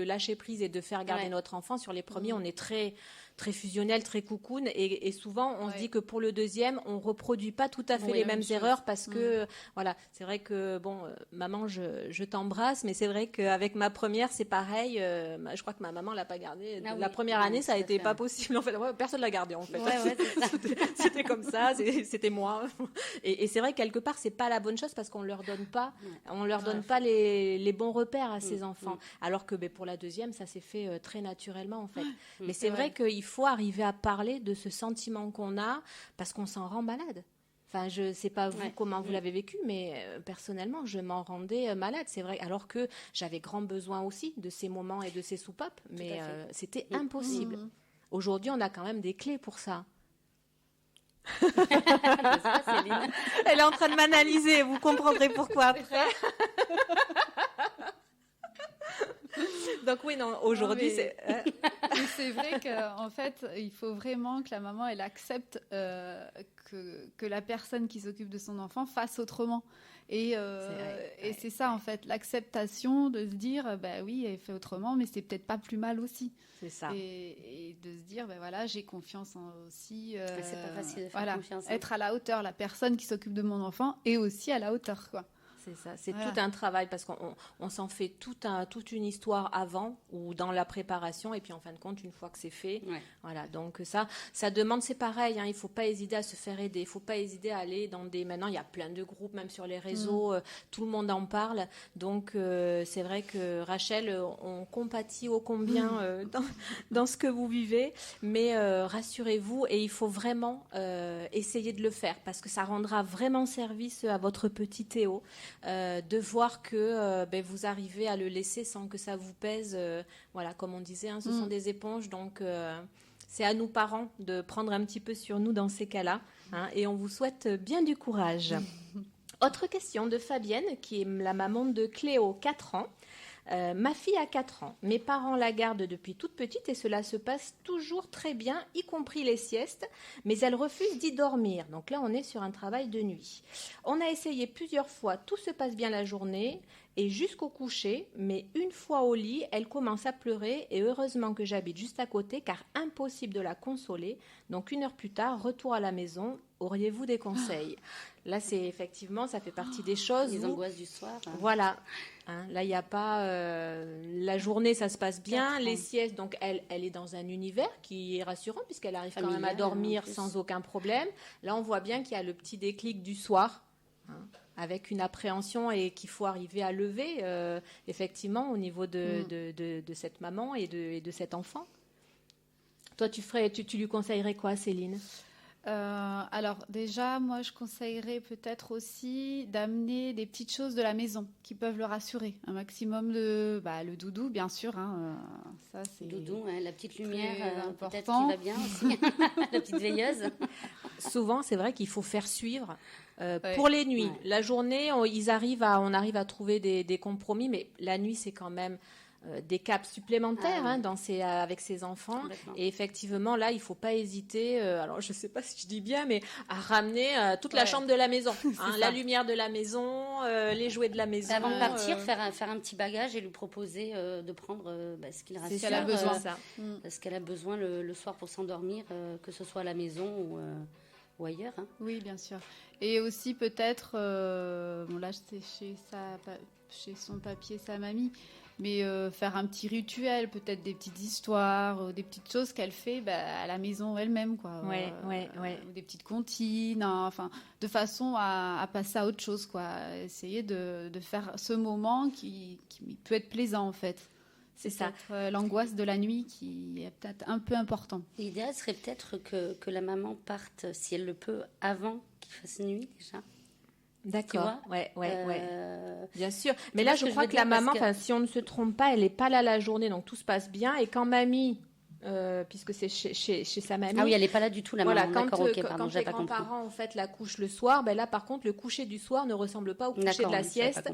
lâcher prise et de faire garder notre enfant. Sur les premiers, on est très, très fusionnel, très cocoon. Et souvent, on se dit que pour le deuxième, on ne reproduit pas tout à fait les mêmes erreurs parce que, voilà, c'est vrai que, bon, maman, je t'embrasse, mais c'est vrai qu'avec ma première, c'est pareil. Je crois que ma maman ne l'a pas gardée. La première année, ça n'a été pas possible. En fait, personne ne l'a gardée, en fait. C'était comme ça, c'était moi. Et c'est vrai que quelque part, c'est pas la bonne chose parce qu'on leur donne pas, les bons repères à ces enfants. Alors que pour la deuxième, ça s'est fait très naturellement, en fait. Mais c'est vrai qu'il faut arriver à parler de ce sentiment qu'on a parce qu'on s'en rend malade. Enfin, je ne sais pas vous comment vous l'avez vécu, mais personnellement, je m'en rendais malade. C'est vrai, alors que j'avais grand besoin aussi de ces moments et de ces soupapes, mais c'était impossible. Aujourd'hui, on a quand même des clés pour ça. Elle est en train de m'analyser, vous comprendrez pourquoi après. Donc oui, non, aujourd'hui, c'est vrai qu'en fait, il faut vraiment que la maman, elle accepte que la personne qui s'occupe de son enfant fasse autrement. Et c'est ça, en fait, l'acceptation de se dire, oui, elle fait autrement, mais c'est peut-être pas plus mal aussi. C'est ça. Et de se dire, voilà, j'ai confiance aussi. C'est pas facile de faire confiance. Être à la hauteur, la personne qui s'occupe de mon enfant est aussi à la hauteur, quoi. C'est ça, c'est tout un travail parce qu'on s'en fait toute une histoire avant ou dans la préparation et puis en fin de compte, une fois que c'est fait, voilà. Donc ça demande, c'est pareil, il ne faut pas hésiter à se faire aider, il ne faut pas hésiter à aller dans maintenant il y a plein de groupes, même sur les réseaux, tout le monde en parle. Donc c'est vrai que Rachel, on compatit ô combien dans ce que vous vivez, mais rassurez-vous et il faut vraiment essayer de le faire parce que ça rendra vraiment service à votre petit Théo. De voir que vous arrivez à le laisser sans que ça vous pèse. Voilà, comme on disait, ce sont des éponges. Donc, c'est à nous parents de prendre un petit peu sur nous dans ces cas-là. Et on vous souhaite bien du courage. Autre question de Fabienne, qui est la maman de Cléo, 4 ans. Ma fille a 4 ans. Mes parents la gardent depuis toute petite et cela se passe toujours très bien, y compris les siestes, mais elle refuse d'y dormir. Donc là, on est sur un travail de nuit. On a essayé plusieurs fois, tout se passe bien la journée et jusqu'au coucher, mais une fois au lit, elle commence à pleurer et heureusement que j'habite juste à côté car impossible de la consoler. Donc 1 heure plus tard, retour à la maison. Auriez-vous des conseils ? Là, c'est effectivement, ça fait partie des choses. Les angoisses du soir. Voilà. Là, il n'y a pas... la journée, ça se passe bien. Les siestes, donc elle est dans un univers qui est rassurant puisqu'elle arrive quand même à dormir sans aucun problème. Là, on voit bien qu'il y a le petit déclic du soir, avec une appréhension et qu'il faut arriver à lever, effectivement, au niveau de cette maman et de cet enfant. Toi, tu lui conseillerais quoi, Céline ? Alors déjà, moi je conseillerais peut-être aussi d'amener des petites choses de la maison qui peuvent le rassurer. Un maximum de le doudou, bien sûr. Ça, c'est doudou, la petite lumière, important. Peut-être qui va bien aussi. La petite veilleuse. Souvent, c'est vrai qu'il faut faire suivre pour les nuits. La journée, on arrive à trouver des compromis, mais la nuit, c'est quand même... des caps supplémentaires avec ses enfants. Et effectivement, là, il ne faut pas hésiter, alors je ne sais pas si je dis bien, mais à ramener toute la chambre de la maison. La lumière de la maison, les jouets de la maison. Avant de partir, faire un petit bagage et lui proposer de prendre ce qu'il rassure. C'est ce qu'elle a besoin. Parce qu'elle a besoin le soir pour s'endormir, que ce soit à la maison ou ailleurs. Oui, bien sûr. Et aussi peut-être, là, c'est chez son papier, sa mamie, mais faire un petit rituel, peut-être des petites histoires, des petites choses qu'elle fait à la maison elle-même, quoi. Ou des petites comptines, de façon à passer à autre chose, quoi. Essayer de faire ce moment qui peut être plaisant, en fait. C'est ça. L'angoisse de la nuit qui est peut-être un peu important. L'idéal serait peut-être que la maman parte, si elle le peut, avant qu'il fasse nuit, déjà. D'accord, ouais. Bien sûr. Mais là, je crois que la maman, si on ne se trompe pas, elle n'est pas là la journée, donc tout se passe bien. Et quand mamie puisque c'est chez sa mamie. Ah oui, elle n'est pas là du tout, la maman. Quand, D'accord, pardon, quand les grands-parents en fait, la couchent le soir, ben là par contre le coucher du soir ne ressemble pas au coucher de la sieste.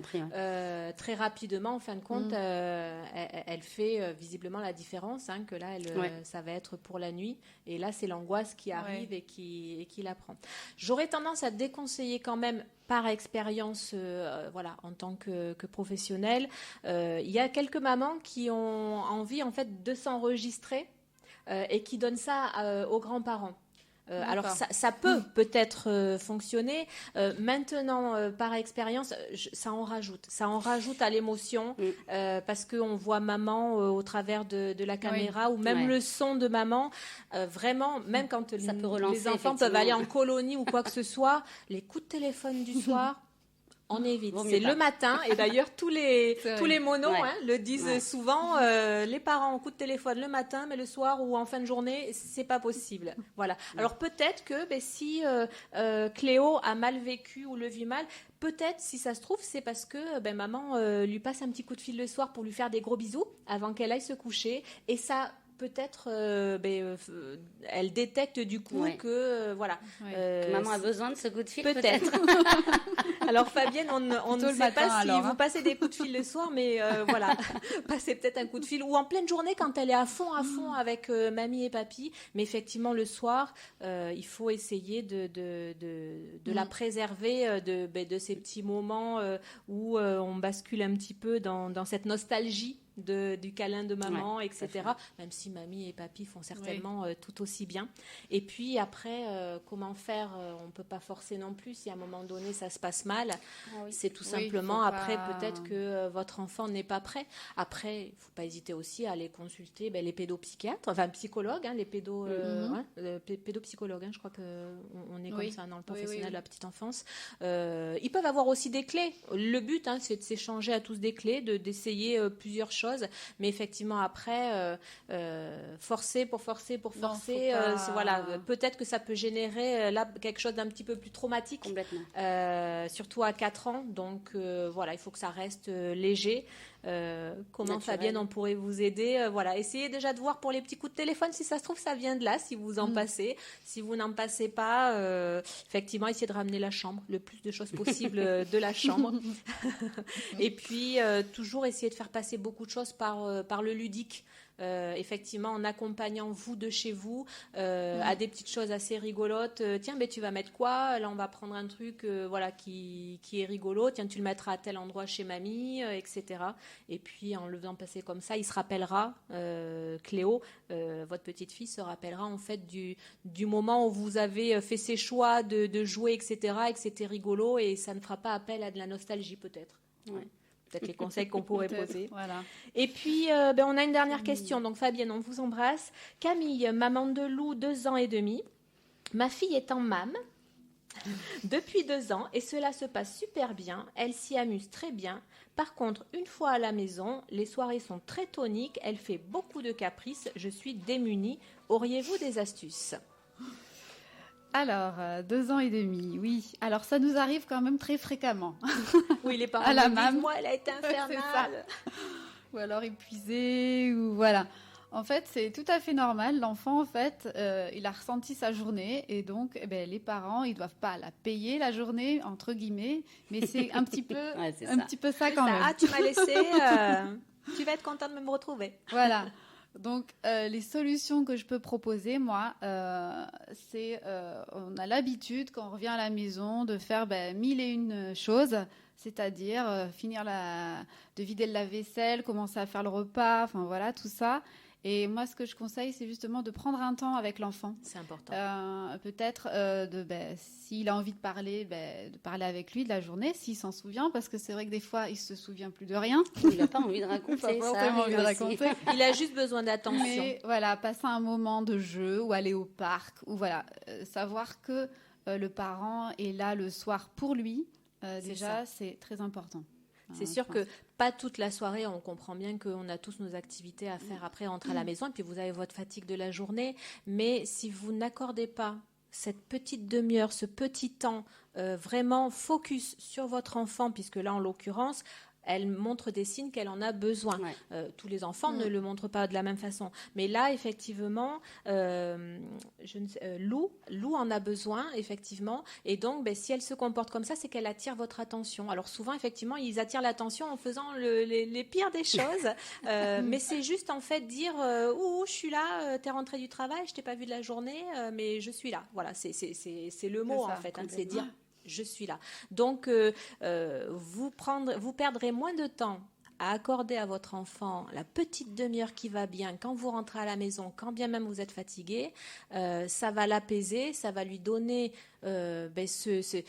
Très rapidement, en fin de compte, elle fait visiblement la différence, que là ça va être pour la nuit, et là c'est l'angoisse qui arrive et qui la prend. J'aurais tendance à déconseiller quand même par expérience, en tant que professionnelle. Il y a quelques mamans qui ont envie en fait de s'enregistrer et qui donnent ça aux grands-parents. Alors ça peut-être fonctionner. Maintenant, par expérience, ça en rajoute à l'émotion parce qu'on voit maman au travers de la caméra ou même le son de maman. Vraiment, même quand les enfants peuvent aller en colonie ou quoi que ce soit, les coups de téléphone du soir. On évite. C'est le matin, et d'ailleurs tous les monos le disent souvent. Les parents ont coup de téléphone le matin, mais le soir ou en fin de journée, c'est pas possible. Voilà. Alors peut-être que si Cléo a mal vécu ou le vit mal, peut-être si ça se trouve, c'est parce que maman lui passe un petit coup de fil le soir pour lui faire des gros bisous avant qu'elle aille se coucher, et ça. Peut-être elle détecte du coup que maman a besoin de ce coup de fil. Peut-être. Alors Fabienne, on ne sait pas si vous passez des coups de fil le soir, mais passez peut-être un coup de fil ou en pleine journée quand elle est à fond avec mamie et papy. Mais effectivement le soir, il faut essayer de la préserver de ces petits moments où on bascule un petit peu dans cette nostalgie. Du câlin de maman, etc. Même si mamie et papy font certainement tout aussi bien. Et puis après, comment faire on ne peut pas forcer non plus. Si à un moment donné ça se passe mal, c'est tout simplement après peut-être que votre enfant n'est pas prêt. Après, il ne faut pas hésiter aussi à aller consulter les pédopsychiatres, enfin psychologues, les pédopsychologues. Je crois qu'on est comme ça dans le professionnel de la petite enfance. Ils peuvent avoir aussi des clés. Le but, c'est de s'échanger à tous des clés, d'essayer plusieurs choses. Mais effectivement après forcer, peut-être que ça peut générer là quelque chose d'un petit peu plus traumatique. Complètement. Surtout à 4 ans, donc il faut que ça reste léger. Comment Fabienne on pourrait vous aider, essayez déjà de voir pour les petits coups de téléphone si ça se trouve ça vient de là, si vous en passez. Si vous n'en passez pas, effectivement essayez de ramener la chambre, le plus de choses possible de la chambre. Et puis toujours essayer de faire passer beaucoup de choses par le ludique. Effectivement, en accompagnant vous de chez vous à des petites choses assez rigolotes. Tiens, tu vas mettre quoi ? Là, on va prendre un truc qui est rigolo. Tiens, tu le mettras à tel endroit chez mamie, etc. Et puis, en le faisant passer comme ça, il se rappellera, Cléo, votre petite fille se rappellera en fait du moment où vous avez fait ces choix de jouer, etc. et que c'était rigolo, et ça ne fera pas appel à de la nostalgie peut-être. Ouais. Peut-être les conseils qu'on pourrait poser. Voilà. Et puis, on a une dernière question. Donc, Fabienne, on vous embrasse. Camille, maman de Lou, 2 ans et demi. Ma fille est en MAM depuis 2 ans et cela se passe super bien. Elle s'y amuse très bien. Par contre, une fois à la maison, les soirées sont très toniques. Elle fait beaucoup de caprices. Je suis démunie. Auriez-vous des astuces ? Alors, 2 ans et demi, oui. Alors, ça nous arrive quand même très fréquemment. Oui, les parents me disent, moi, elle a été infernale. Ou alors épuisée, ou voilà. En fait, c'est tout à fait normal. L'enfant, en fait, il a ressenti sa journée. Et donc, les parents, ils ne doivent pas la payer, la journée, entre guillemets. Mais c'est un petit peu, petit peu ça quand même. Ah, tu m'as laissé, tu vas être contente de me retrouver. Voilà. Donc, les solutions que je peux proposer, moi, c'est, on a l'habitude, quand on revient à la maison, de faire 1001 choses, c'est-à-dire finir de vider le lave-vaisselle, commencer à faire le repas, enfin voilà, tout ça. Et moi, ce que je conseille, c'est justement de prendre un temps avec l'enfant. C'est important. Peut-être, s'il a envie de parler avec lui de la journée, s'il s'en souvient, parce que c'est vrai que des fois, il se souvient plus de rien. Il n'a pas envie de raconter Il a juste besoin d'attention. Mais voilà, passer un moment de jeu ou aller au parc, ou voilà, savoir que le parent est là le soir pour lui, déjà, c'est très important. C'est sûr que pas toute la soirée, on comprend bien qu'on a tous nos activités à faire après rentrer à la maison, et puis vous avez votre fatigue de la journée, mais si vous n'accordez pas cette petite demi-heure, ce petit temps vraiment focus sur votre enfant, puisque là en l'occurrence, elle montre des signes qu'elle en a besoin. Ouais. Tous les enfants ne le montrent pas de la même façon. Mais là, effectivement, Lou en a besoin, effectivement. Et donc, si elle se comporte comme ça, c'est qu'elle attire votre attention. Alors souvent, effectivement, ils attirent l'attention en faisant les pires des choses. Mais c'est juste, en fait, dire « Ouh, je suis là, t'es rentré du travail, je t'ai pas vu de la journée, mais je suis là. » Voilà, c'est le mot, en fait. C'est dire « je suis là ». Donc, vous perdrez moins de temps à accorder à votre enfant la petite demi-heure qui va bien quand vous rentrez à la maison, quand bien même vous êtes fatigué. Ça va l'apaiser, ça va lui donner ces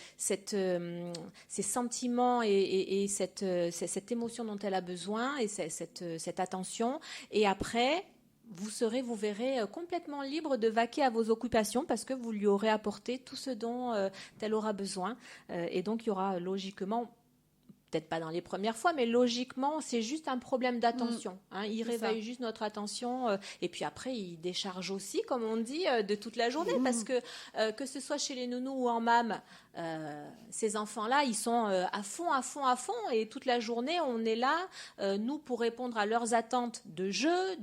sentiments et cette émotion dont elle a besoin et cette attention. Et après, vous verrez complètement libre de vaquer à vos occupations parce que vous lui aurez apporté tout ce dont elle aura besoin. Et donc, il y aura logiquement, peut-être pas dans les premières fois, mais logiquement, c'est juste un problème d'attention. Il réveille juste notre attention et puis après, il décharge aussi, comme on dit, de toute la journée parce que ce soit chez les nounous ou en MAM, ces enfants-là, ils sont à fond et toute la journée, on est là, nous, pour répondre à leurs attentes de jeu,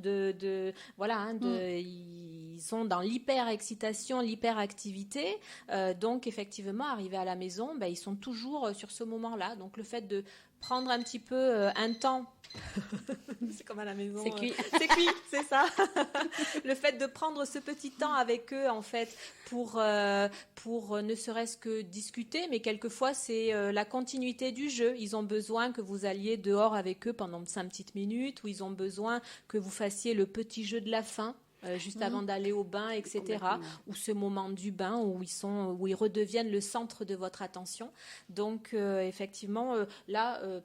ils sont dans l'hyper-excitation, l'hyperactivité. Donc, effectivement, arrivés à la maison, ils sont toujours sur ce moment-là. Donc, le fait de prendre un petit peu un temps, c'est comme à la maison. C'est cuit. C'est cuit, c'est ça. Le fait de prendre ce petit temps avec eux, en fait, pour ne serait-ce que discuter, mais quelquefois, c'est la continuité du jeu. Ils ont besoin que vous alliez dehors avec eux pendant 5 petites minutes, ou ils ont besoin que vous fassiez le petit jeu de la faim. Juste avant d'aller au bain, etc. Ou ce moment du bain où ils redeviennent le centre de votre attention. Donc, effectivement,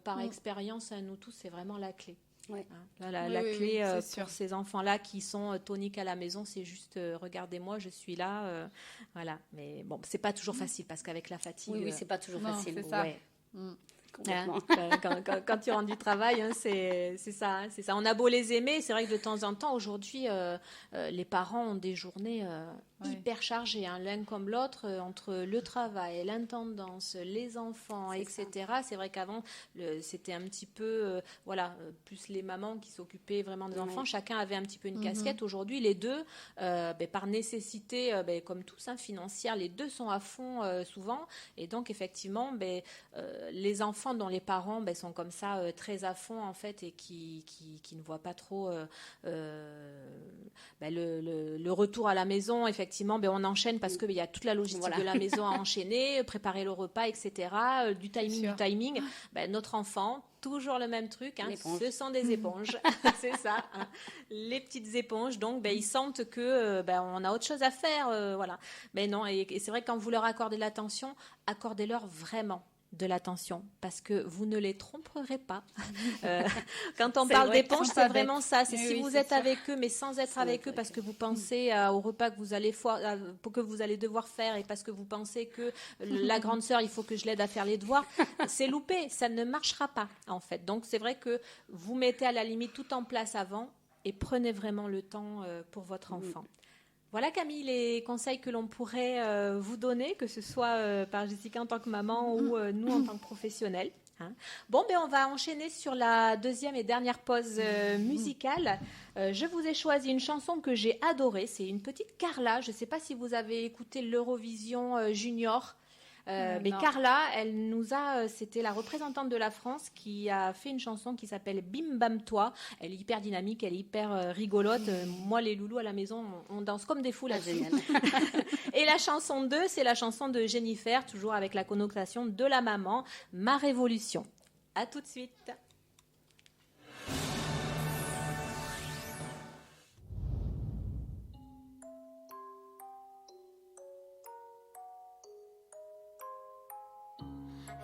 par expérience, à nous tous, c'est vraiment la clé. Ouais. La clé pour ces enfants-là qui sont toniques à la maison, c'est juste regardez-moi, je suis là. Voilà. Mais bon, c'est pas toujours facile parce qu'avec la fatigue. Oui, c'est pas toujours facile. C'est ça. Ouais. Quand tu rentres du travail, c'est ça. On a beau les aimer, c'est vrai que de temps en temps, aujourd'hui, les parents ont des journées hyper chargées, l'un comme l'autre, entre le travail, l'intendance, les enfants, etc. C'est vrai qu'avant, c'était un petit peu, plus les mamans qui s'occupaient vraiment des enfants. Chacun avait un petit peu une casquette. Aujourd'hui, les deux, par nécessité, comme tous, financière, les deux sont à fond souvent. Et donc, effectivement, les enfants dont les parents sont comme ça très à fond en fait et qui ne voient pas trop le retour à la maison, effectivement on enchaîne parce qu'il y a toute la logistique de la maison à enchaîner, préparer le repas, etc. Du timing. Notre enfant, toujours le même truc, ce sont des éponges, c'est ça, les petites éponges, donc ils sentent que on a autre chose à faire, voilà. Mais non, et c'est vrai que quand vous leur accordez l'attention, accordez-leur vraiment de l'attention parce que vous ne les tromperez pas. Quand on parle d'éponge, c'est vraiment ça. C'est si vous êtes avec eux, mais sans être avec eux parce que vous pensez au repas que vous allez devoir faire et parce que vous pensez que la grande sœur, il faut que je l'aide à faire les devoirs, c'est loupé. Ça ne marchera pas en fait. Donc c'est vrai que vous mettez à la limite tout en place avant et prenez vraiment le temps pour votre enfant. Voilà Camille, les conseils que l'on pourrait vous donner, que ce soit par Jessica en tant que maman ou nous en tant que professionnels. Bon, on va enchaîner sur la deuxième et dernière pause musicale. Je vous ai choisi une chanson que j'ai adorée. C'est une petite Carla. Je ne sais pas si vous avez écouté l'Eurovision Junior. Mais Carla, c'était la représentante de la France qui a fait une chanson qui s'appelle Bim Bam Toi. Elle est hyper dynamique, elle est hyper rigolote. Moi, les loulous à la maison, on danse comme des fous là. Génial. Et la chanson 2, c'est la chanson de Jennifer, toujours avec la connotation de la maman, Ma Révolution. À tout de suite.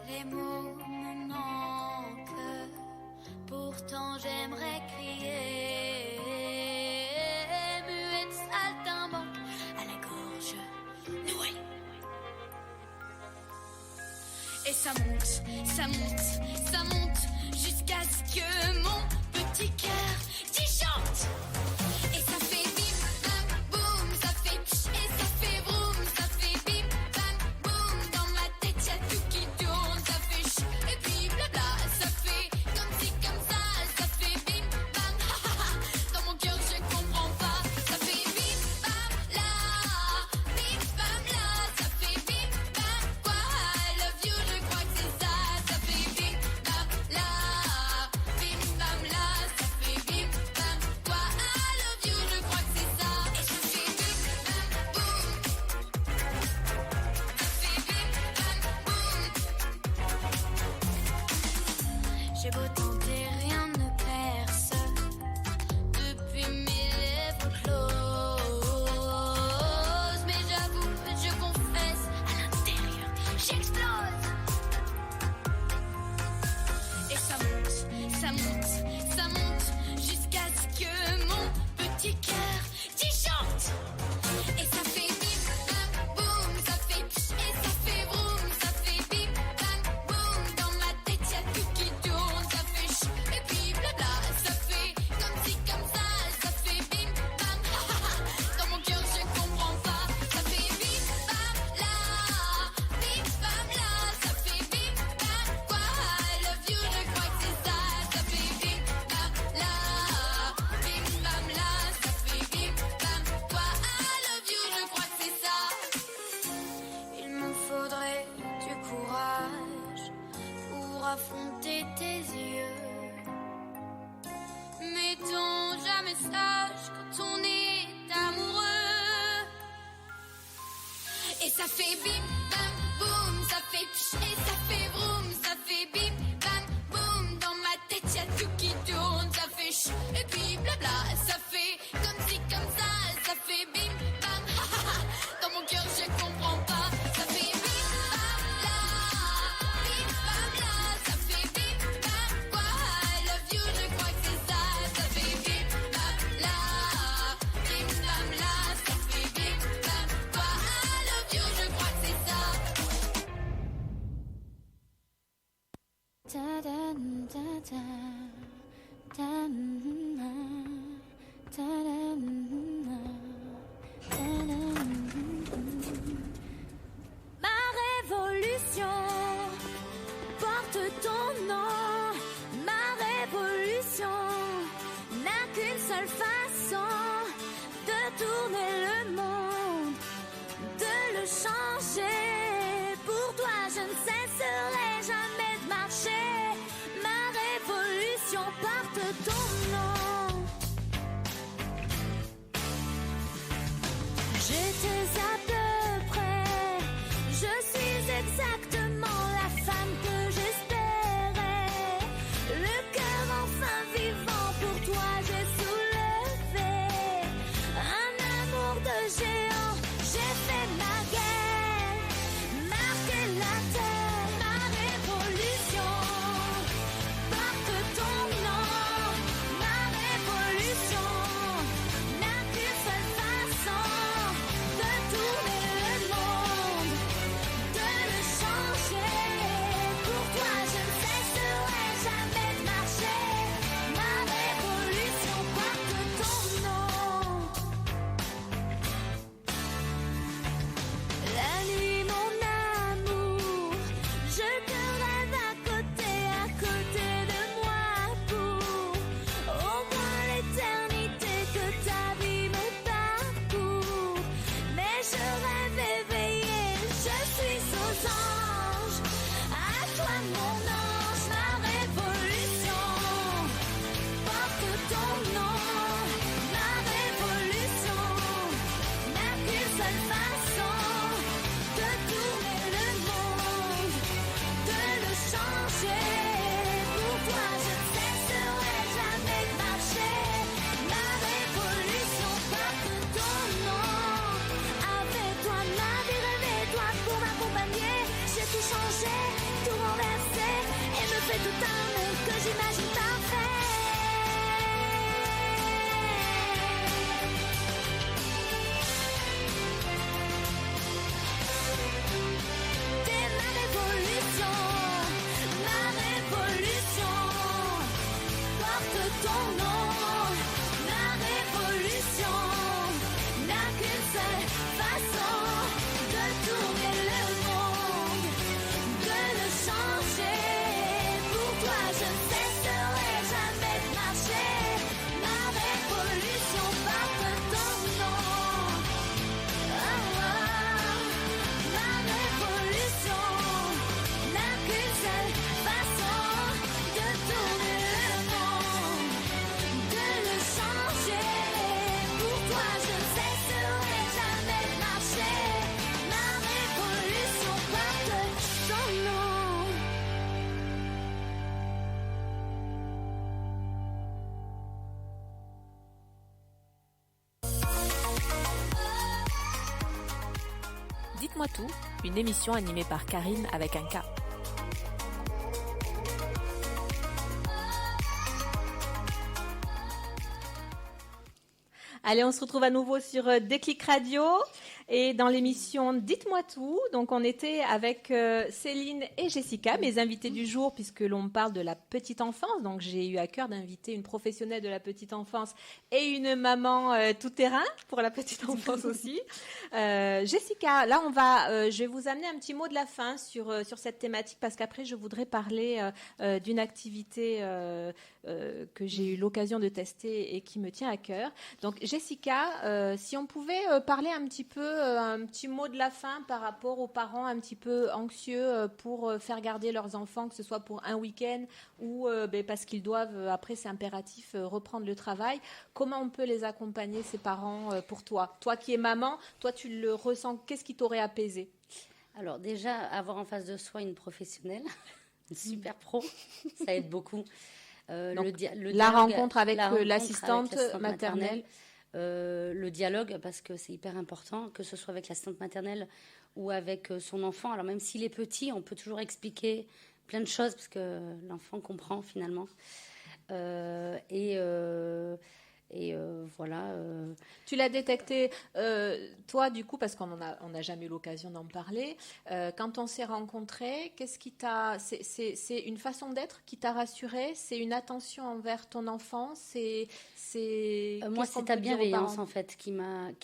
Les mots me manquent, pourtant j'aimerais crier. Muette saltimbanque à la gorge nouée. Et ça monte, jusqu'à ce que mon petit cœur disjoncte. Et ça fait bim, bam, boum, ça fait pch, et ça fait vroom, ça fait bim, bam, boum. Dans ma tête y'a tout qui tourne, ça fait ch, et puis blabla, ça fait ça fait bim bam boum, ça fait pch et ça fait vroom, ça fait bim bam boum. Dans ma tête y'a tout qui tourne, ça fait ch et puis blabla, ça fait comme ci comme ça fait bim bam ha ha ha. Dans mon cœur je comprends pas, ça fait bim bam la, ça fait bim bam quoi. I love you, je crois que c'est ça fait bim bam la, ça fait bim bam quoi. I love you, je crois que c'est ça. Ma révolution porte ton nom. Ma révolution n'a qu'une seule façon de tourner le monde, de le changer. Pour toi, je ne cesserai jamais de marcher. Ma révolution porte ton nom. J'étais à peu près, je suis exactement la femme que j'espérais. Le cœur enfin vivant, pour toi j'ai soulevé un amour de géant. J'ai fait ma guerre, marqué la terre. Ma révolution porte ton nom. Ma révolution n'a qu'une seule façon de tourner le monde, de le changer. Pour toi, je ne cesserai jamais de marcher. Ma révolution porte ton nom. La nuit, mon amour, je te rêve à côté de moi pour au moins l'éternité que ta vie me parcourt. Mais je rêve éveillé, je suis aux anges. À toi mon ange, ma révolution porte ton nom. Ma révolution n'a qu'une seule façon de tourner le monde, de le changer. Pour toi, je ne cesserai jamais de marcher. Ma révolution porte ton nom. Avec toi, ma vie rêvée, toi pour m'accompagner. J'ai tout changé, tout renversé, et me fait tout un monde que j'imagine parfait. T'es ma révolution porte ton nom. Ma révolution n'a qu'une seule façon de tourner le monde, de le changer. Pour toi, je ne cesserai jamais de marcher. Ma révolution porte ton nom. Ma révolution n'a qu'une seule façon de tourner le monde, de le changer. Pour toi, je ne cesserai jamais de marcher. Ma révolution porte ton nom. Dites-moi tout, une émission animée par Karine avec un K. Allez, on se retrouve à nouveau sur Déclic Radio et dans l'émission Dites-moi tout. Donc, on était avec Céline et Jessica, mes invités du jour, puisque l'on parle de la petite enfance. Donc, j'ai eu à cœur d'inviter une professionnelle de la petite enfance et une maman tout-terrain pour la petite enfance aussi. Jessica, là, je vais vous amener un petit mot de la fin sur cette thématique, parce qu'après, je voudrais parler d'une activité que j'ai eu l'occasion de tester et qui me tient à cœur. Donc, Jessica, si on pouvait parler un petit peu un petit mot de la fin par rapport aux parents un petit peu anxieux pour faire garder leurs enfants, que ce soit pour un week-end ou parce qu'ils doivent, après c'est impératif, reprendre le travail. Comment on peut les accompagner, ces parents, pour toi ? Toi qui es maman, toi tu le ressens, qu'est-ce qui t'aurait apaisé ? Alors déjà, avoir en face de soi une professionnelle, une super pro, ça aide beaucoup. Donc, la rencontre avec l'assistante maternelle. Le dialogue, parce que c'est hyper important, que ce soit avec l'assistante maternelle ou avec son enfant. Alors même s'il est petit, on peut toujours expliquer plein de choses, parce que l'enfant comprend finalement. Voilà. Tu l'as détecté, toi, du coup, parce qu'on n'a jamais eu l'occasion d'en parler. Quand on s'est rencontrés, qu'est-ce qui t'a... C'est une façon d'être qui t'a rassuré ? C'est une attention envers ton enfant ? Moi, c'est ta bienveillance, en fait, qui m'a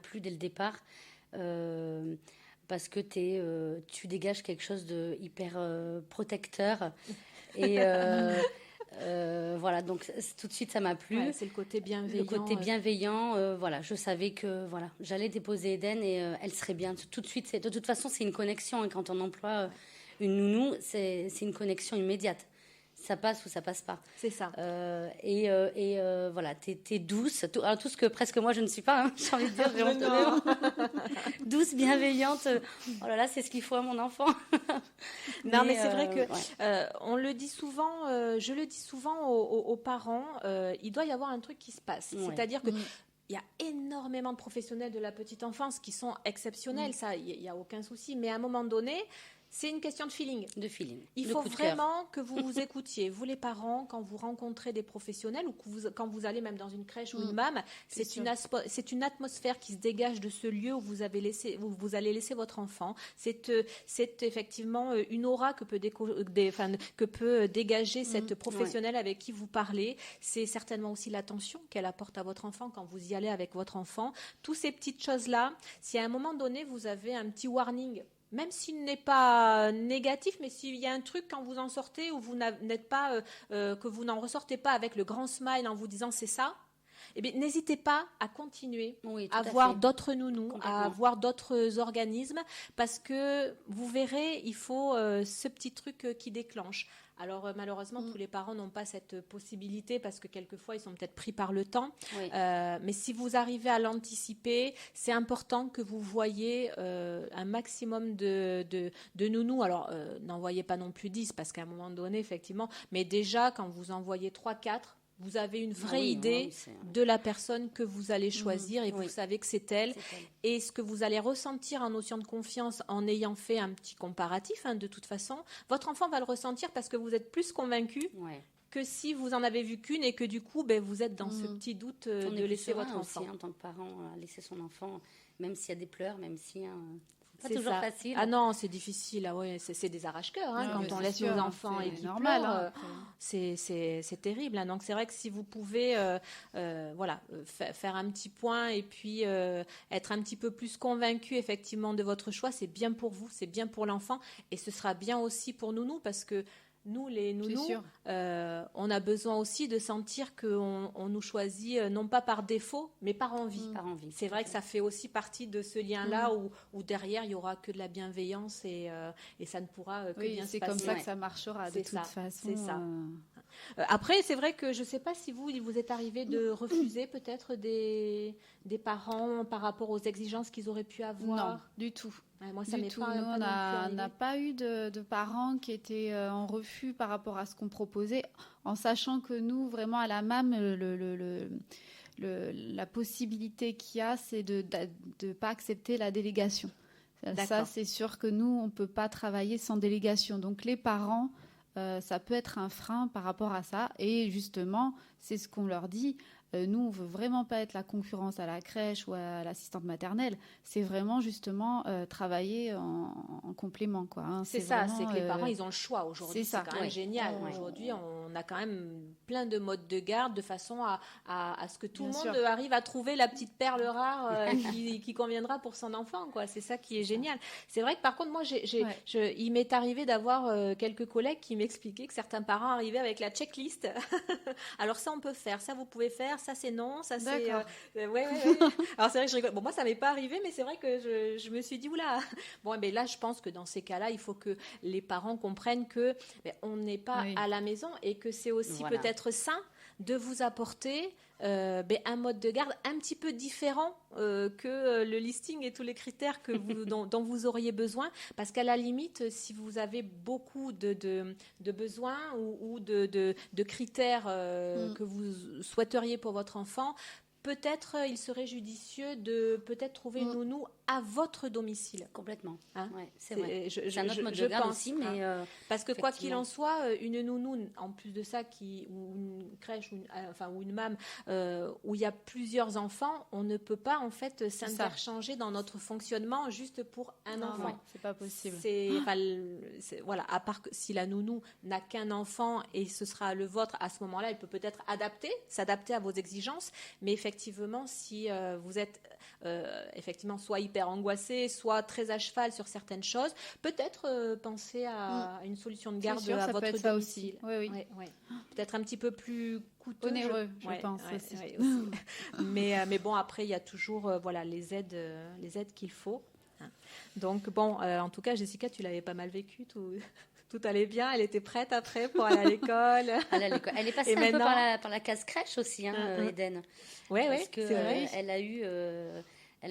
plu dès le départ. Parce que tu dégages quelque chose de hyper protecteur. Et... voilà, donc tout de suite ça m'a plu. Ouais, c'est le côté bienveillant. Le côté bienveillant, voilà, je savais que voilà, j'allais déposer Eden et elle serait bien tout de suite. De toute façon, c'est une connexion hein, quand on emploie une nounou, c'est une connexion immédiate. Ça passe ou ça passe pas. C'est ça. Voilà, t'es douce. Alors tout ce que presque moi je ne suis pas, hein, j'ai envie de dire. J'ai honte. Douce, bienveillante. Oh là là, c'est ce qu'il faut à mon enfant. Mais c'est vrai que on le dit souvent. Je le dis souvent aux parents. Il doit y avoir un truc qui se passe. Ouais. C'est-à-dire que il y a énormément de professionnels de la petite enfance qui sont exceptionnels. Ça, il y a aucun souci. Mais à un moment donné, c'est une question de feeling. Il faut vraiment que vous vous écoutiez, vous les parents, quand vous rencontrez des professionnels ou quand vous allez même dans une crèche ou une MAM, c'est une atmosphère qui se dégage de ce lieu où vous allez laisser votre enfant. C'est effectivement une aura que peut dégager cette professionnelle avec qui vous parlez. C'est certainement aussi l'attention qu'elle apporte à votre enfant quand vous y allez avec votre enfant. Toutes ces petites choses-là, si à un moment donné, vous avez un petit warning, même s'il n'est pas négatif, mais s'il y a un truc quand vous en sortez où vous n'êtes pas, que vous n'en ressortez pas avec le grand smile en vous disant c'est ça, eh bien, n'hésitez pas à continuer à voir d'autres nounous, à voir d'autres organismes, parce que vous verrez, il faut ce petit truc qui déclenche. Alors malheureusement, tous les parents n'ont pas cette possibilité parce que quelquefois, ils sont peut-être pris par le temps. Oui. Mais si vous arrivez à l'anticiper, c'est important que vous voyiez un maximum de nounous. Alors, n'en voyez pas non plus 10 parce qu'à un moment donné, effectivement, mais déjà, quand vous en voyez 3-4, vous avez une vraie idée de la personne que vous allez choisir et vous savez que c'est elle. Et ce que vous allez ressentir en notion de confiance en ayant fait un petit comparatif, de toute façon, votre enfant va le ressentir parce que vous êtes plus convaincu que si vous en avez vu qu'une et que du coup, vous êtes dans ce petit doute de laisser votre enfant. Aussi, en tant que parent, laisser son enfant, même s'il y a des pleurs, même si... C'est toujours facile. Ah non, c'est difficile. Ah ouais, c'est des arrache-cœurs quand on laisse nos enfants et qu'ils pleurent. C'est terrible. Donc c'est vrai que si vous pouvez faire un petit point et puis être un petit peu plus convaincu effectivement de votre choix, c'est bien pour vous, c'est bien pour l'enfant et ce sera bien aussi pour nous parce que nous, les nounous, on a besoin aussi de sentir qu'on nous choisit, non pas par défaut, mais par envie. C'est vrai que ça fait aussi partie de ce lien-là où derrière, il n'y aura que de la bienveillance et ça ne pourra que bien se passer. C'est comme ça que ça marchera de toute façon. C'est ça. Après, c'est vrai que je ne sais pas si il vous est arrivé de refuser peut-être des parents par rapport aux exigences qu'ils auraient pu avoir. Non, du tout. Ouais, moi, ça du tout. Nous, on n'a pas eu de parents qui étaient en refus par rapport à ce qu'on proposait, en sachant que nous, vraiment, à la MAM, la possibilité qu'il y a, c'est de ne pas accepter la délégation. Ça, c'est sûr que nous, on ne peut pas travailler sans délégation. Donc, les parents, ça peut être un frein par rapport à ça. Et justement, c'est ce qu'on leur dit. Nous, on veut vraiment pas être la concurrence à la crèche ou à l'assistante maternelle. C'est vraiment justement travailler en complément, quoi. C'est ça, c'est que les parents, ils ont le choix aujourd'hui. C'est quand même génial. Aujourd'hui, on a quand même plein de modes de garde de façon à ce que tout Bien le monde sûr. arrive à trouver la petite perle rare qui conviendra pour son enfant, quoi. C'est ça qui est génial. C'est vrai que par contre, moi, il m'est arrivé d'avoir quelques collègues qui m'expliquaient que certains parents arrivaient avec la checklist. Alors ça, on peut faire, ça, vous pouvez faire, ça, c'est non, ça, c'est... D'accord. Ouais. Alors c'est vrai que je rigole. Bon, moi, ça m'est pas arrivé, mais c'est vrai que je me suis dit, oula. Bon, mais là, je pense que dans ces cas-là, il faut que les parents comprennent que on n'est pas Oui. à la maison et que c'est aussi Voilà. peut-être sain de vous apporter un mode de garde un petit peu différent que le listing et tous les critères dont vous auriez besoin, parce qu'à la limite, si vous avez beaucoup de besoins ou de critères que vous souhaiteriez pour votre enfant, peut-être il serait judicieux de peut-être trouver une nounou à votre domicile. Complètement. Hein, Ouais, c'est vrai. C'est un autre mode je de garde pense, aussi, mais parce que quoi qu'il effectivement. en soit, une nounou, en plus de ça, ou une crèche, ou une MAM, où il y a plusieurs enfants, on ne peut pas en fait s'interchanger dans notre fonctionnement juste pour un enfant. Non, c'est pas possible. Voilà, à part que si la nounou n'a qu'un enfant et ce sera le vôtre, à ce moment-là, elle peut peut-être s'adapter à vos exigences. Mais effectivement, si vous êtes effectivement soit hyper angoissé, soit très à cheval sur certaines choses, peut-être penser à une solution de garde C'est sûr, à ça peut votre être ça domicile. aussi. Oui. Ouais. Peut-être un petit peu plus coûteux. Onéreux, je pense aussi. aussi. mais bon, après, il y a toujours les aides qu'il faut. Donc bon, en tout cas, Jessica, tu l'avais pas mal vécu, tout allait bien, elle était prête après pour aller à l'école. Elle est passée un peu par la case crèche aussi, Eden. Oui, Parce que c'est vrai. elle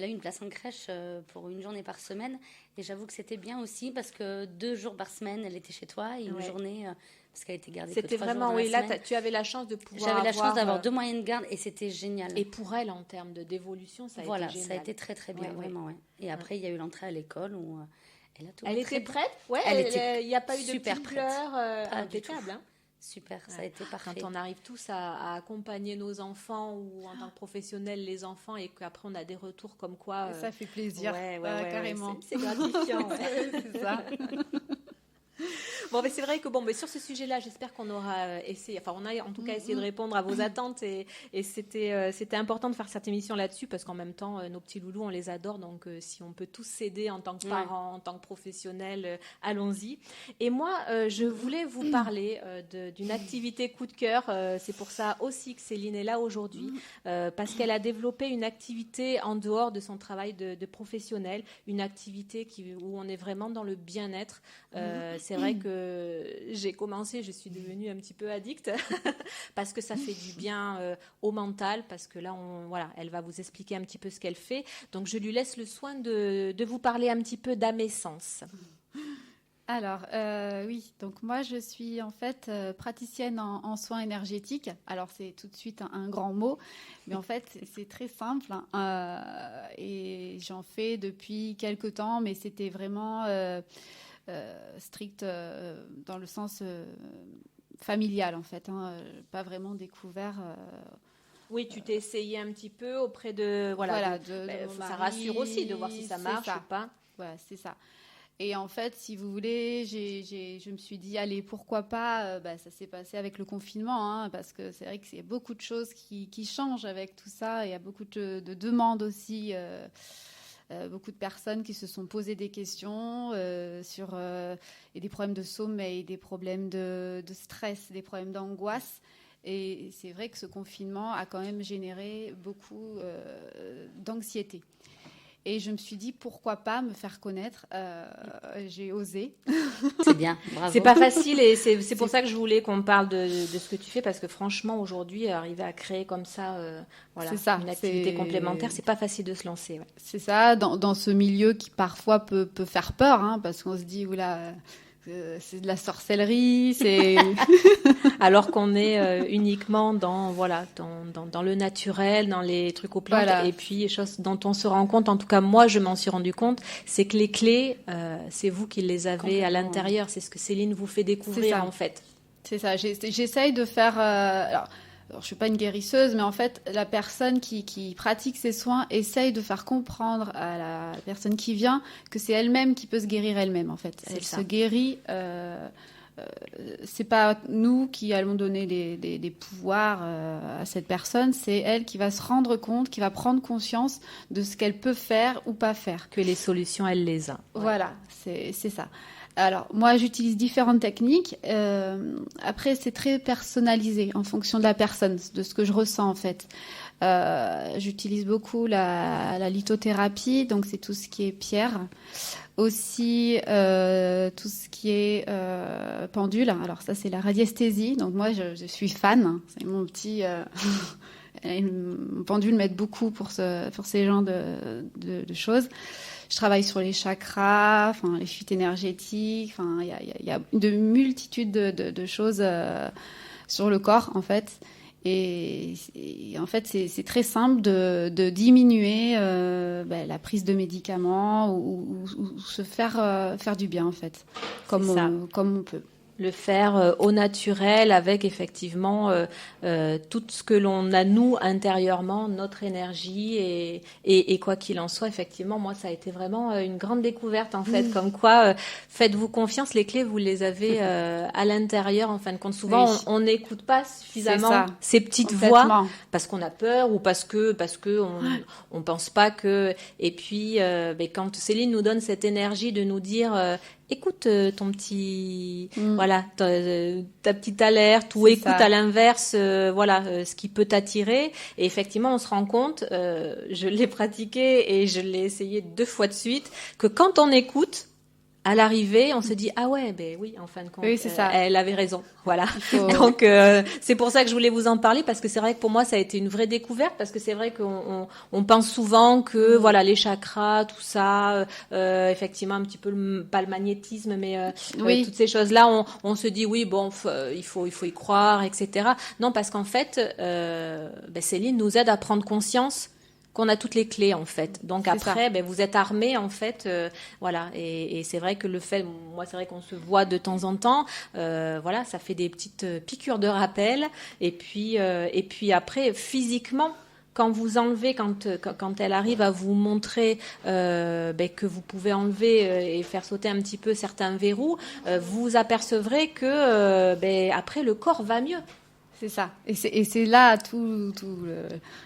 a eu une place en crèche pour une journée par semaine. Et j'avoue que c'était bien aussi parce que 2 jours par semaine, elle était chez toi et une journée, parce qu'elle était gardée que 3 c'était jours vraiment, dans la là, semaine. tu avais la chance de pouvoir J'avais la chance d'avoir 2 moyens de garde et c'était génial. Et pour elle, en termes d'évolution, ça a été génial. Ça a été très très bien, vraiment. Ouais. Et après, il y a eu l'entrée à l'école où elle a tout Elle très était bien. prête. Ouais, il n'y a pas eu de super petites prête. pleurs Pas du tout. impeccable. Hein. Super, ça a été parfait. Quand on arrive tous à accompagner nos enfants ou en tant que professionnels les enfants et qu'après on a des retours comme quoi... Ça fait plaisir, ouais, carrément. C'est gratifiant. C'est ça. Bon, mais c'est vrai que mais sur ce sujet-là, j'espère qu'on aura essayé, on a en tout cas essayé de répondre à vos attentes et c'était important de faire cette émission là-dessus parce qu'en même temps, nos petits loulous, on les adore, donc si on peut tous s'aider en tant que parents, en tant que professionnels, allons-y. Et moi, je voulais vous parler d'une activité coup de cœur. C'est pour ça aussi que Céline est là aujourd'hui, parce qu'elle a développé une activité en dehors de son travail de professionnel, une activité où on est vraiment dans le bien-être. C'est vrai que j'ai commencé, je suis devenue un petit peu addict parce que ça fait du bien au mental, parce que là, elle va vous expliquer un petit peu ce qu'elle fait. Donc, je lui laisse le soin de vous parler un petit peu d'Amessence. Alors, oui, donc moi, je suis en fait praticienne en soins énergétiques. Alors, c'est tout de suite un grand mot, mais en fait, c'est très simple. Et j'en fais depuis quelques temps, mais c'était vraiment... strict dans le sens familial en fait, pas vraiment découvert. Oui, tu t'es essayé un petit peu auprès de mon ça mari, rassure aussi de voir si ça marche ou pas. Voilà, c'est ça. Et en fait, si vous voulez, je me suis dit, allez, pourquoi pas, ça s'est passé avec le confinement, parce que c'est vrai qu'il y a beaucoup de choses qui changent avec tout ça. Il y a beaucoup de demandes aussi. Beaucoup de personnes qui se sont posées des questions sur et des problèmes de sommeil, des problèmes de stress, des problèmes d'angoisse. Et c'est vrai que ce confinement a quand même généré beaucoup d'anxiété. Et je me suis dit, pourquoi pas me faire connaître. J'ai osé. C'est bien, bravo. C'est pas facile et c'est pour ça que je voulais qu'on parle de ce que tu fais, parce que franchement, aujourd'hui, arriver à créer comme ça, une activité complémentaire, c'est pas facile de se lancer. Ouais. C'est ça, dans ce milieu qui parfois peut faire peur, parce qu'on se dit, oula... c'est de la sorcellerie, c'est alors qu'on est uniquement dans le naturel, dans les trucs aux plantes, et puis les choses dont on se rend compte. En tout cas, moi, je m'en suis rendu compte, c'est que les clés, c'est vous qui les avez à l'intérieur. C'est ce que Céline vous fait découvrir en fait. C'est ça. J'essaye de faire. Alors, je suis pas une guérisseuse, mais en fait, la personne qui pratique ces soins essaye de faire comprendre à la personne qui vient que c'est elle-même qui peut se guérir elle-même, en fait. Elle se guérit c'est pas nous qui allons donner des pouvoirs à cette personne, c'est elle qui va se rendre compte, qui va prendre conscience de ce qu'elle peut faire ou pas faire. Que les solutions, elle les a. Ouais. Voilà, c'est ça. Alors, moi, j'utilise différentes techniques. Après, c'est très personnalisé en fonction de la personne, de ce que je ressens, en fait. J'utilise beaucoup la lithothérapie, donc c'est tout ce qui est pierre. Aussi, tout ce qui est pendule. Alors, ça, c'est la radiesthésie. Donc, moi, je suis fan. C'est mon petit... mon pendule m'aide beaucoup pour ces genres de choses. Je travaille sur les chakras, les fuites énergétiques. Il y a de multitudes de choses sur le corps, en fait. Et en fait, c'est très simple de diminuer la prise de médicaments ou se faire du bien, en fait, comme on peut. Le faire au naturel avec effectivement tout ce que l'on a nous intérieurement, notre énergie et quoi qu'il en soit, effectivement, moi ça a été vraiment une grande découverte en fait, comme quoi faites-vous confiance, les clés vous les avez à l'intérieur en fin de compte. Souvent on n'écoute pas suffisamment ces petites voix parce qu'on a peur ou parce que on pense pas que. Et puis quand Céline nous donne cette énergie de nous dire écoute ton petit voilà ta petite alerte ou écoute à l'inverse ce qui peut t'attirer, et effectivement on se rend compte, je l'ai pratiqué et je l'ai essayé 2 fois de suite, que quand on écoute à l'arrivée, on se dit ah ouais, oui, en fin de compte, c'est ça. Elle avait raison, voilà. Donc c'est pour ça que je voulais vous en parler, parce que c'est vrai que pour moi ça a été une vraie découverte, parce que c'est vrai qu'on pense souvent que voilà les chakras, tout ça, effectivement un petit peu pas le magnétisme, mais toutes ces choses là, on se dit oui bon, il faut y croire, etc. Non, parce qu'en fait, Céline nous aide à prendre conscience qu'on a toutes les clés en fait. Donc après, vous êtes armés en fait, et c'est vrai que le fait, moi c'est vrai qu'on se voit de temps en temps, ça fait des petites piqûres de rappel, et puis après physiquement, quand vous enlevez, quand elle arrive à vous montrer que vous pouvez enlever et faire sauter un petit peu certains verrous, vous apercevrez que après le corps va mieux. C'est ça. Et c'est là tout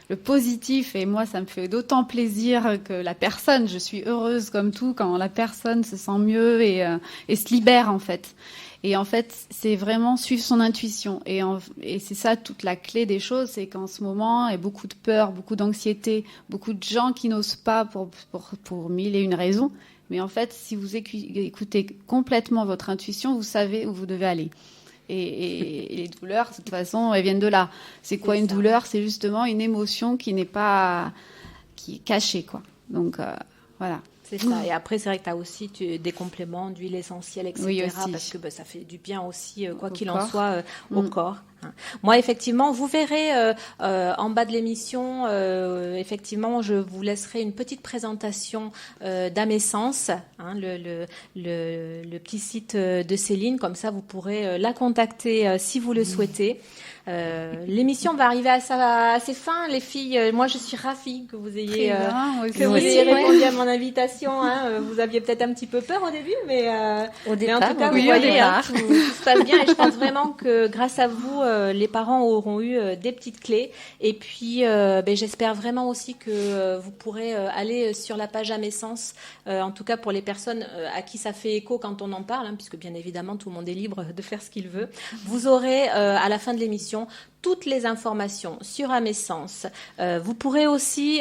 le positif. Et moi, ça me fait d'autant plaisir que la personne, je suis heureuse comme tout quand la personne se sent mieux et se libère, en fait. Et en fait, c'est vraiment suivre son intuition. Et c'est ça toute la clé des choses, c'est qu'en ce moment, il y a beaucoup de peur, beaucoup d'anxiété, beaucoup de gens qui n'osent pas pour 1001 raisons. Mais en fait, si vous écoutez complètement votre intuition, vous savez où vous devez aller. Et les douleurs, de toute façon, elles viennent de là. C'est quoi une douleur ? C'est justement une émotion qui est cachée, quoi. Donc, voilà. C'est ça. Et après, c'est vrai que tu as aussi des compléments d'huile essentielle, etc. Oui, aussi. Parce que ça fait du bien aussi, quoi qu'il en soit, au corps. Moi, effectivement, vous verrez en bas de l'émission, effectivement, je vous laisserai une petite présentation d'Amessence, le petit site de Céline. Comme ça, vous pourrez la contacter si vous le souhaitez. L'émission va arriver à ses fins, les filles. Moi, je suis ravie que vous ayez répondu à mon invitation. Vous aviez peut-être un petit peu peur au début, mais en tout cas, vous voyez, tout se passe bien. Et je pense vraiment que grâce à vous, les parents auront eu des petites clés. Et puis, j'espère vraiment aussi que vous pourrez aller sur la page Amessence, en tout cas pour les personnes à qui ça fait écho quand on en parle, puisque bien évidemment, tout le monde est libre de faire ce qu'il veut. Vous aurez, à la fin de l'émission, toutes les informations sur Amessence. Vous pourrez aussi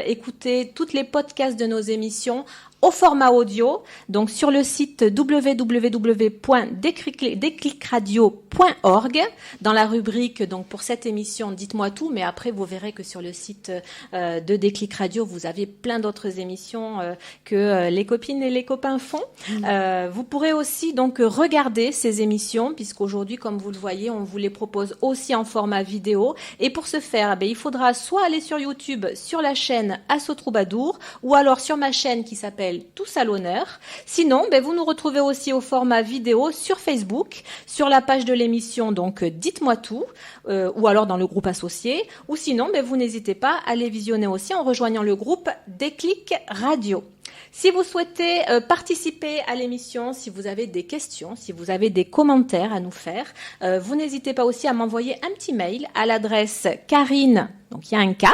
écouter toutes les podcasts de nos émissions au format audio, donc sur le site www.déclicradio.org, dans la rubrique, donc pour cette émission Dites-moi tout, mais après vous verrez que sur le site de Déclic Radio, vous avez plein d'autres émissions que les copines et les copains font. Vous pourrez aussi donc regarder ces émissions, puisqu'aujourd'hui, comme vous le voyez, on vous les propose aussi en format vidéo, et pour ce faire, il faudra soit aller sur YouTube, sur la chaîne Asso Troubadour, ou alors sur ma chaîne qui s'appelle Tous à l'honneur. Sinon, vous nous retrouvez aussi au format vidéo sur Facebook, sur la page de l'émission, donc Dites-moi tout, ou alors dans le groupe associé, ou sinon, vous n'hésitez pas à les visionner aussi en rejoignant le groupe Déclic Radio. Si vous souhaitez participer à l'émission, si vous avez des questions, si vous avez des commentaires à nous faire, vous n'hésitez pas aussi à m'envoyer un petit mail à l'adresse Karine, donc il y a un K,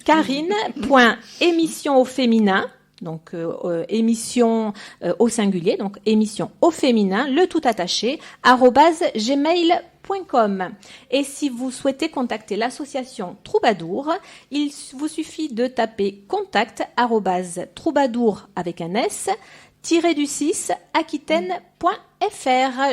karine.émission au féminin, donc émission au singulier, donc émission au féminin, le tout attaché, @gmail.com. Et si vous souhaitez contacter l'association Troubadour, il vous suffit de taper contact @troubadour avec un S -du6 aquitaine.fr.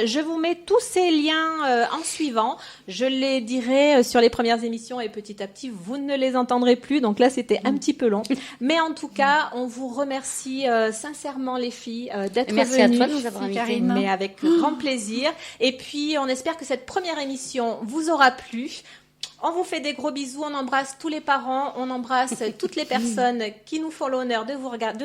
Je vous mets tous ces liens en suivant. Je les dirai sur les premières émissions et petit à petit, vous ne les entendrez plus. Donc là, c'était un petit peu long. Mais en tout cas, on vous remercie sincèrement, les filles, d'être venues. Merci à toi de nous avoir invités. Mais avec grand plaisir. Et puis, on espère que cette première émission vous aura plu. On vous fait des gros bisous, on embrasse tous les parents, on embrasse toutes les personnes qui nous font l'honneur de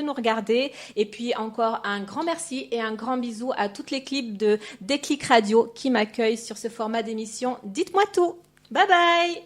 nous regarder. Et puis encore un grand merci et un grand bisou à toute l'équipe de Déclic Radio qui m'accueille sur ce format d'émission. Dites-moi tout. Bye bye.